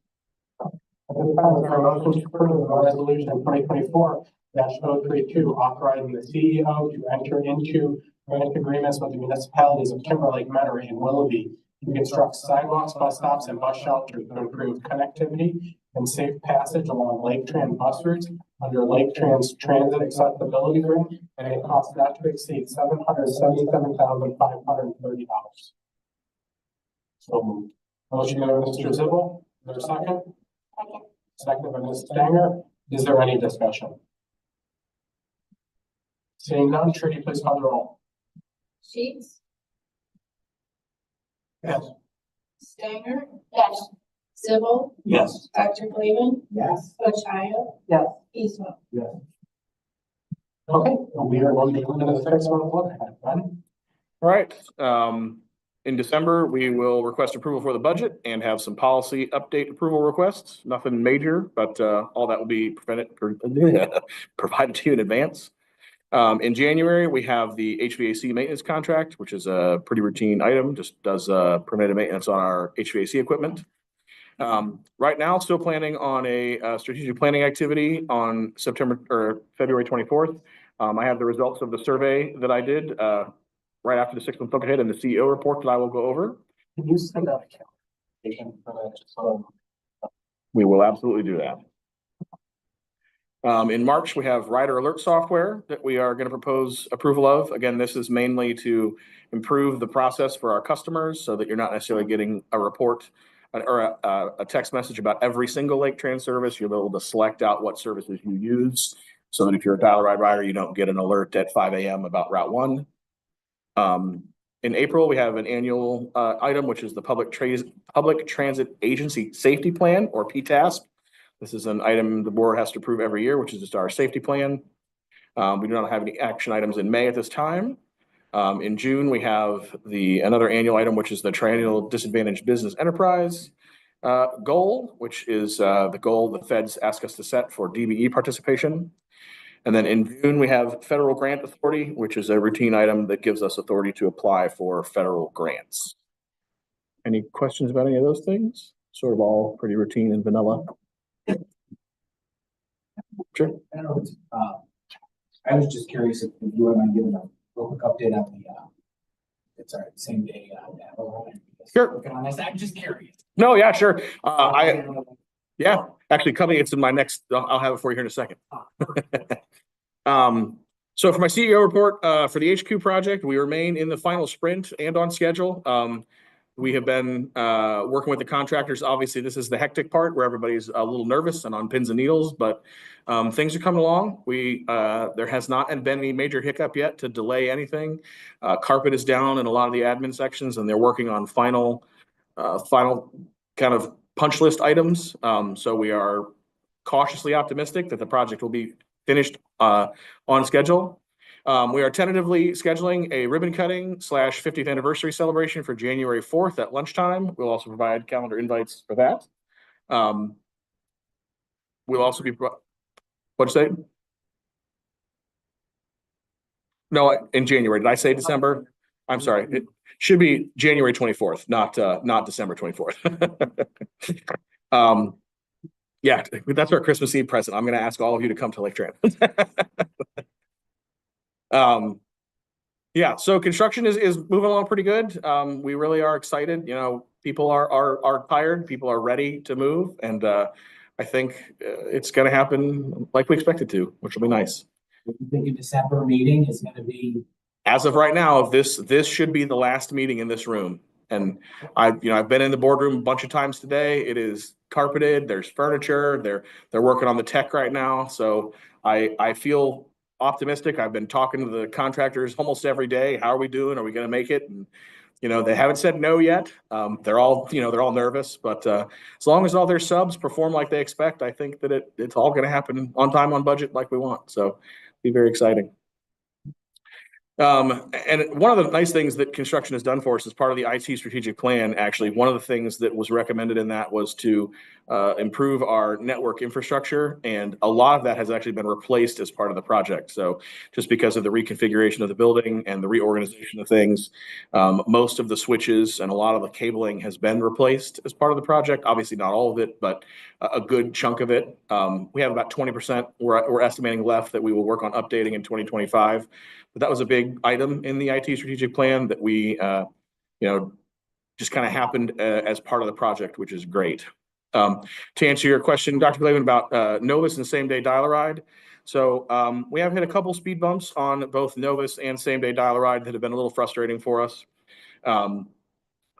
At this time, is there a motion to approve the resolution 2024-032, authorizing the CEO to enter into grant agreements with the municipalities of Timberlake, Menor, and Willoughby to construct sidewalks, bus stops, and bus shelters to improve connectivity and safe passage along Laketran bus routes under Laketran's transit accessibility grant, and it costs not to exceed $777,530. So moved. Motion by Mr. Zibble, there a second? Second. Second by Ms. Stanger. Is there any discussion? Seeing none, Trudy, please call the roll. Sheets, Yes. Stanger, Yes. Civil, Yes. Dr. Clavin, Yes. Bushaya, Yes. Eastman. Okay, we are going to go into the next one. Look at Ben. All right, in December, we will request approval for the budget and have some policy update approval requests. Nothing major, but all that will be provided to you in advance. In January, we have the HVAC maintenance contract, which is a pretty routine item, just does preventative maintenance on our HVAC equipment. Right now, still planning on a strategic planning activity on September or February 24th. I have the results of the survey that I did right after the 6-month look ahead and the CEO report that I will go over. Can you send out a calendar for that? So, We will absolutely do that. In March, we have rider alert software that we are going to propose approval of. Again, this is mainly to improve the process for our customers so that you're not necessarily getting a report or a text message about every single Laketran service. You'll be able to select out what services you use so that if you're a dial ride rider, you don't get an alert at 5 a.m. about Route 1. In April, we have an annual item, which is the Public Transit Agency Safety Plan, or PTASP. This is an item the board has to approve every year, which is just our safety plan. We do not have any action items in May at this time. In June, we have another annual item, which is the Triennial Disadvantaged Business Enterprise goal, which is the goal the feds ask us to set for DBE participation. And then in June, we have Federal Grant Authority, which is a routine item that gives us authority to apply for federal grants. Any questions about any of those things? Sort of all pretty routine and vanilla. Sure. I don't know, I was just curious if you were going to give a real quick update on it's our same day. Sure. Working on this. I'm just curious. No, yeah, sure. Yeah, actually coming, it's in my next, I'll have it for you here in a second. So for my CEO report, for the HQ project, we remain in the final sprint and on schedule. We have been working with the contractors. Obviously, this is the hectic part where everybody's a little nervous and on pins and needles, but things are coming along. There has not been any major hiccup yet to delay anything. Carpet is down in a lot of the admin sections, and they're working on final kind of punch list items. So we are cautiously optimistic that the project will be finished on schedule. We are tentatively scheduling a ribbon cutting / 50th anniversary celebration for January 4th at lunchtime. We'll also provide calendar invites for that. We'll also be, what'd you say? No, in January. Did I say December? I'm sorry. It should be January 24th, not December 24th. Yeah, that's our Christmas Eve present. I'm going to ask all of you to come to Laketran. Yeah, so construction is moving along pretty good. We really are excited. You know, people are tired. People are ready to move, and I think it's going to happen like we expect it to, which will be nice. Do you think a December meeting is going to be? As of right now, this should be the last meeting in this room. And I've been in the boardroom a bunch of times today. It is carpeted. There's furniture. They're working on the tech right now. So I feel optimistic. I've been talking to the contractors almost every day. How are we doing? Are we going to make it? And they haven't said no yet. They're all nervous, but as long as all their subs perform like they expect, I think that it's all going to happen on time, on budget, like we want. So it'll be very exciting. And one of the nice things that construction has done for us as part of the IT strategic plan, actually, one of the things that was recommended in that was to improve our network infrastructure. And a lot of that has actually been replaced as part of the project. So just because of the reconfiguration of the building and the reorganization of things, most of the switches and a lot of the cabling has been replaced as part of the project. Obviously not all of it, but a good chunk of it. We have about 20% we're estimating left that we will work on updating in 2025. But that was a big item in the IT strategic plan that we, just kind of happened as part of the project, which is great. To answer your question, Dr. Clavin, about Novus and same-day dial-a-ride. So we have hit a couple speed bumps on both Novus and same-day dial-a-ride that have been a little frustrating for us.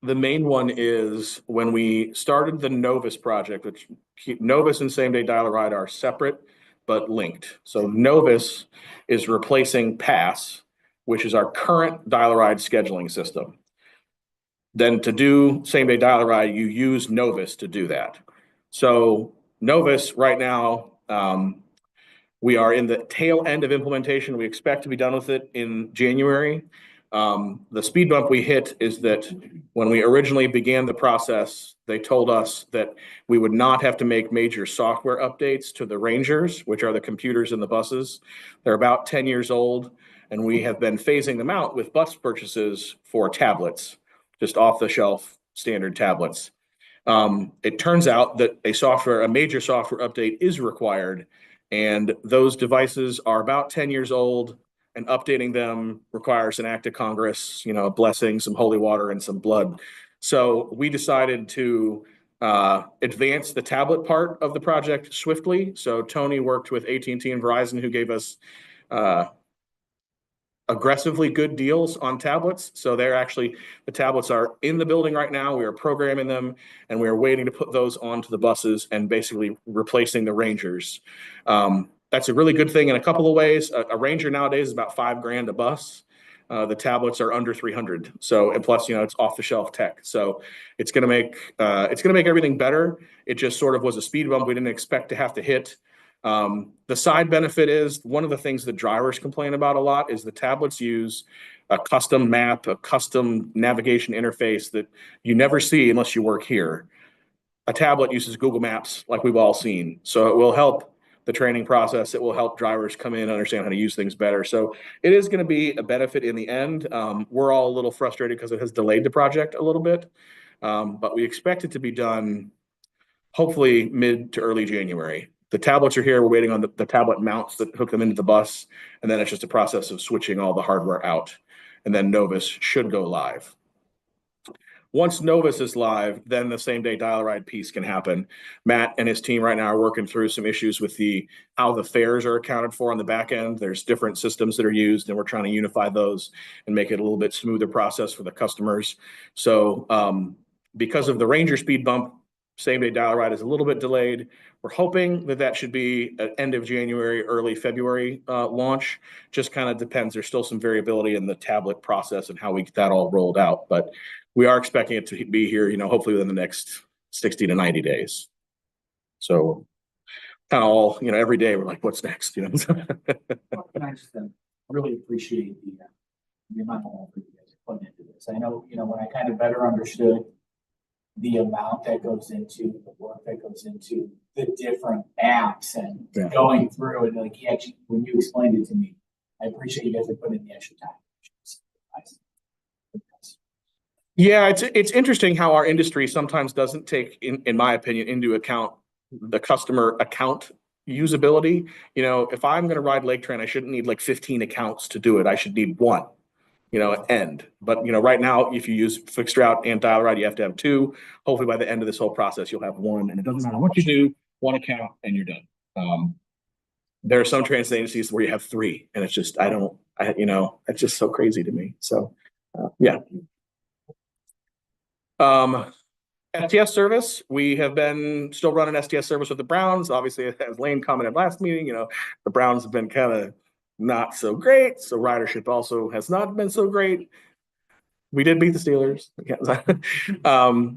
the main one is when we started the Novus project, which Novus and same day dial ride are separate but linked. So Novus is replacing Pass, which is our current dial ride scheduling system. Then to do same day dial ride, you use Novus to do that. So Novus right now, we are in the tail end of implementation. We expect to be done with it in January. The speed bump we hit is that when we originally began the process, they told us that we would not have to make major software updates to the Rangers, which are the computers in the buses. They're about 10 years old, and we have been phasing them out with bus purchases for tablets, just off the shelf standard tablets. It turns out that a major software update is required, and those devices are about 10 years old, and updating them requires an act of Congress, a blessing, some holy water, and some blood. So we decided to advance the tablet part of the project swiftly. So Tony worked with AT&T and Verizon, who gave us aggressively good deals on tablets. So the tablets are in the building right now. We are programming them, and we are waiting to put those onto the buses and basically replacing the Rangers. That's a really good thing in a couple of ways. A Ranger nowadays is about $5,000 a bus. The tablets are under 300. So, and plus, it's off the shelf tech. So it's going to make everything better. It just sort of was a speed bump we didn't expect to have to hit. The side benefit is one of the things that drivers complain about a lot is the tablets use a custom map, a custom navigation interface that you never see unless you work here. A tablet uses Google Maps like we've all seen. So it will help the training process. It will help drivers come in and understand how to use things better. So it is going to be a benefit in the end. We're all a little frustrated because it has delayed the project a little bit, but we expect it to be done hopefully mid to early January. The tablets are here. We're waiting on the tablet mounts that hook them into the bus, and then it's just a process of switching all the hardware out, and then Novus should go live. Once Novus is live, then the same day dial ride piece can happen. Matt and his team right now are working through some issues with how the fares are accounted for on the back end. There's different systems that are used, and we're trying to unify those and make it a little bit smoother process for the customers. So because of the Ranger speed bump, same day dial ride is a little bit delayed. We're hoping that should be an end of January, early February launch. Just kind of depends. There's still some variability in the tablet process and how we get that all rolled out. But we are expecting it to be here, hopefully within the next 60 to 90 days. So kind of all, every day we're like, what's next? And I just really appreciate the amount of effort you guys are putting into this. I know, when I kind of better understood the amount that goes into the work that goes into the different apps and going through it, when you explained it to me, I appreciate you guys are putting in the extra time. Yeah, it's interesting how our industry sometimes doesn't take, in my opinion, into account the customer account usability. If I'm going to ride Laketran, I shouldn't need like 15 accounts to do it. I should need one, end. But, right now, if you use fixed route and dial ride, you have to have two. Hopefully by the end of this whole process, you'll have one, and it doesn't matter what you do, one account and you're done. There are some transit agencies where you have three, and it's just, it's just so crazy to me. So, yeah. STS service, we have been still running STS service with the Browns. Obviously, as Lane commented last meeting, the Browns have been kind of not so great. So ridership also has not been so great. We did beat the Steelers.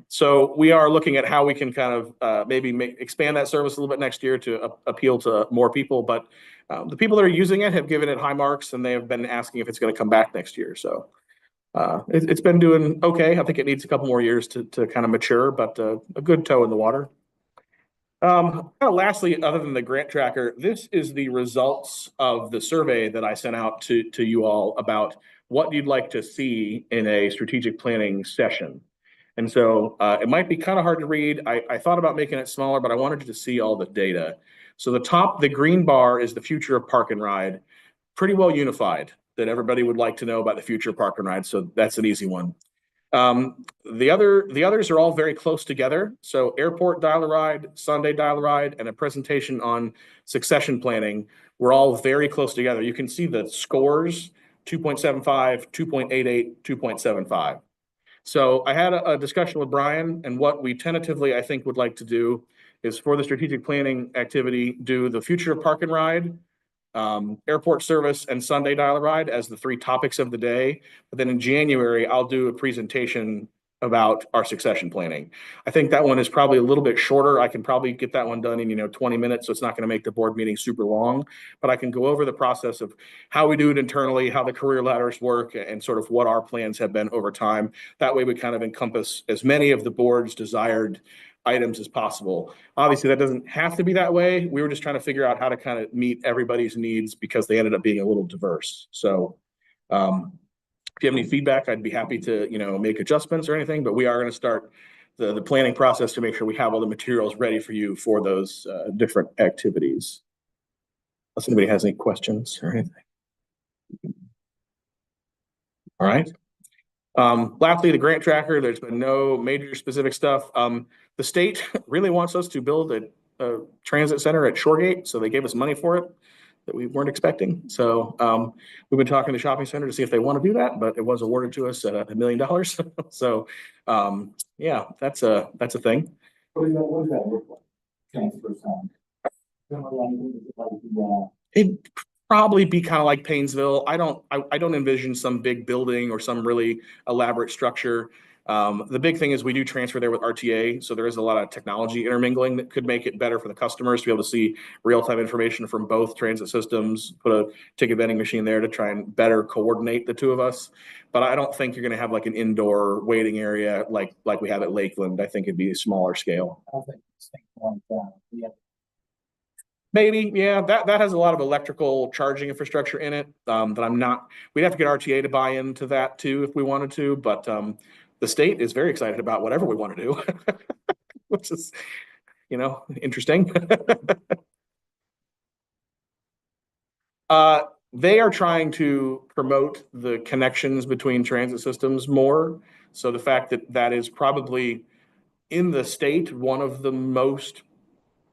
So we are looking at how we can kind of maybe expand that service a little bit next year to appeal to more people. But the people that are using it have given it high marks, and they have been asking if it's going to come back next year. So it's been doing okay. I think it needs a couple more years to kind of mature, but a good toe in the water. Lastly, other than the grant tracker, this is the results of the survey that I sent out to you all about what you'd like to see in a strategic planning session. And so it might be kind of hard to read. I thought about making it smaller, but I wanted you to see all the data. So the green bar is the future of park and ride, pretty well unified, that everybody would like to know about the future of park and ride. So that's an easy one. The others are all very close together. So airport dial-a-ride, Sunday dial-a-ride, and a presentation on succession planning were all very close together. You can see the scores, 2.75, 2.88, 2.75. So I had a discussion with Brian, and what we tentatively, I think, would like to do is for the strategic planning activity, do the future of park and ride, airport service, and Sunday Dial-A-Ride as the 3 topics of the day. But then in January, I'll do a presentation about our succession planning. I think that one is probably a little bit shorter. I can probably get that one done in 20 minutes, so it's not going to make the board meeting super long. But I can go over the process of how we do it internally, how the career ladders work, and sort of what our plans have been over time. That way we kind of encompass as many of the board's desired items as possible. Obviously, that doesn't have to be that way. We were just trying to figure out how to kind of meet everybody's needs because they ended up being a little diverse. So if you have any feedback, I'd be happy to, make adjustments or anything, but we are going to start the planning process to make sure we have all the materials ready for you for those different activities. Unless anybody has any questions or anything. All right. Lastly, the grant tracker, there's been no major specific stuff. The state really wants us to build a transit center at Shoregate, so they gave us money for it that we weren't expecting. So we've been talking to the shopping center to see if they want to do that, but it was awarded to us at $1 million. So yeah, that's a thing. What does that look like? Transfer sound. It'd probably be kind of like Painesville. I don't envision some big building or some really elaborate structure. The big thing is we do transfer there with RTA, so there is a lot of technology intermingling that could make it better for the customers to be able to see real-time information from both transit systems, put a ticket vending machine there to try and better coordinate the 2 of us. But I don't think you're going to have like an indoor waiting area like we have at Lakeland. I think it'd be a smaller scale. I don't think this thing like that. Yeah. Maybe, yeah, that has a lot of electrical charging infrastructure in it. We'd have to get RTA to buy into that too if we wanted to, but the state is very excited about whatever we want to do, which is, interesting. They are trying to promote the connections between transit systems more. So the fact that is probably in the state one of the most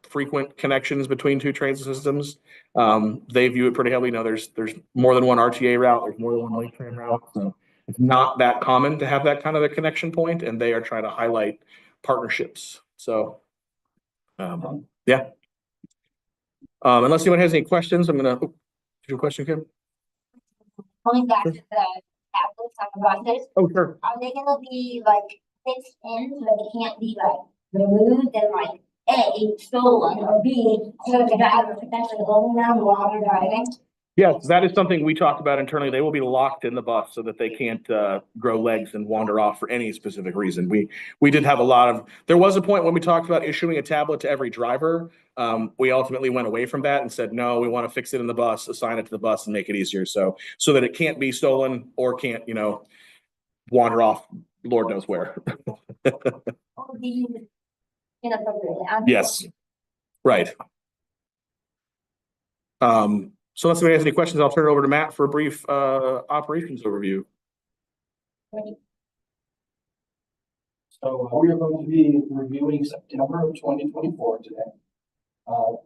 frequent connections between 2 transit systems. They view it pretty heavily. There's more than one RTA route. There's more than one Laketran route. So it's not that common to have that kind of a connection point, and they are trying to highlight partnerships. So yeah. Unless anyone has any questions, I'm gonna. Your question, Kim? Going back to the tablets on the buses, Oh, sure. are they gonna be like fixed in so they can't be like removed and like A, stolen, or B, so the driver potentially holding them while they're driving? Yes, that is something we talked about internally. They will be locked in the bus so that they can't grow legs and wander off for any specific reason. We did have there was a point when we talked about issuing a tablet to every driver. We ultimately went away from that and said, no, we want to fix it in the bus, assign it to the bus and make it easier. So that it can't be stolen or can't, wander off, Lord knows where. Or be used inappropriately? Yes, right. So unless somebody has any questions, I'll turn it over to Matt for a brief operations overview. So we are going to be reviewing September of 2024 today. So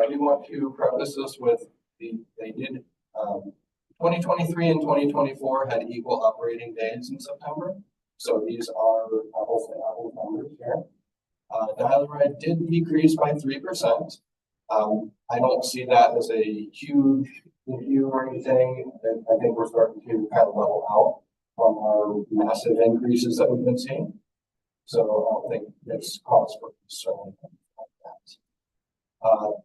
I do want to preface this with they did 2023 and 2024 had equal operating days in September. So these are hopefully apples numbers here. Dial-A-Ride did decrease by 3%. I don't see that as a huge issue or anything. I think we're starting to kind of level out from our massive increases that we've been seeing. So I don't think it's cause for concern like that.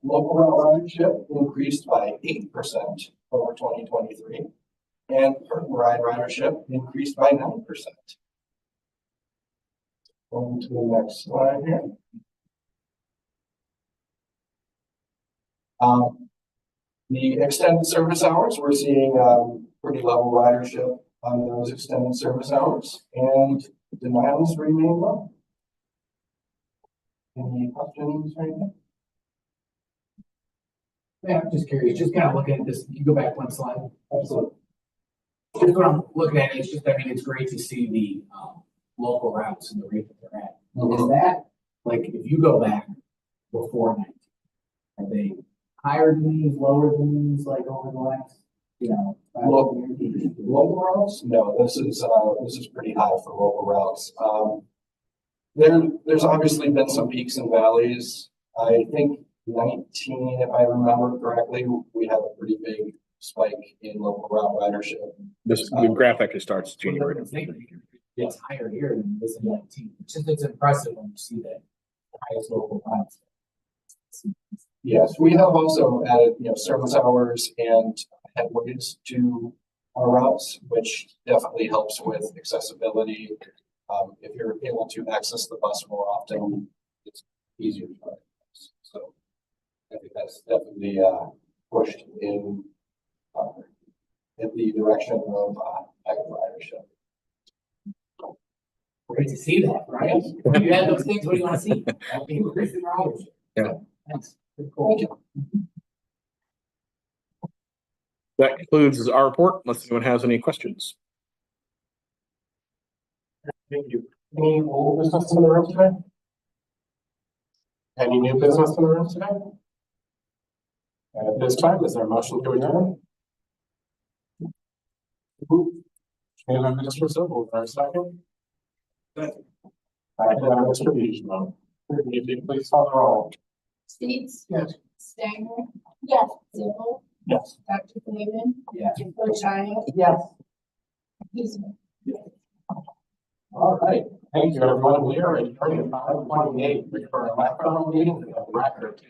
Local route ridership increased by 8% over 2023, and park and ride ridership increased by 9%. Going to the next slide here. The extended service hours, we're seeing pretty level ridership on those extended service hours, and denials remain low. Any questions or anything? Yeah, I'm just curious, just kind of looking at this, you go back one slide. Absolutely. Just what I'm looking at, it's just, it's great to see the local routes and the rate that they're at. Is that, like, if you go back before 19, are they higher than these, lower than these, like over the last Local routes? No, this is pretty high for local routes. There's obviously been some peaks and valleys. I think 19, if I remember correctly, we had a pretty big spike in local route ridership. This the graph actually starts January. It's higher here than this in 19. It's impressive when you see that highest local routes. Yes, we have also added, service hours and headways to our routes, which definitely helps with accessibility. If you're able to access the bus more often, it's easier to ride. So I think that's definitely pushed in the direction of active ridership. Great to see that, right? You had those things, what do you want to see? Increase in ridership. Yeah. Thanks. Cool. That concludes our report, unless anyone has any questions. Thank you. Any old business in the room today? Any new business in the room today? And at this time, is there a motion to adjourn? And I'm Mr. Civil, for a second. Mr. Beecham. If you please call the roll. Steeds? Yes. Stanger? Yes. Zibble? Yes. Dr. Raymond? Yes. Bushaya? Yes. Eastman? All right, thank you, everyone. We are adjourned at 5:28 for our last meeting of the record.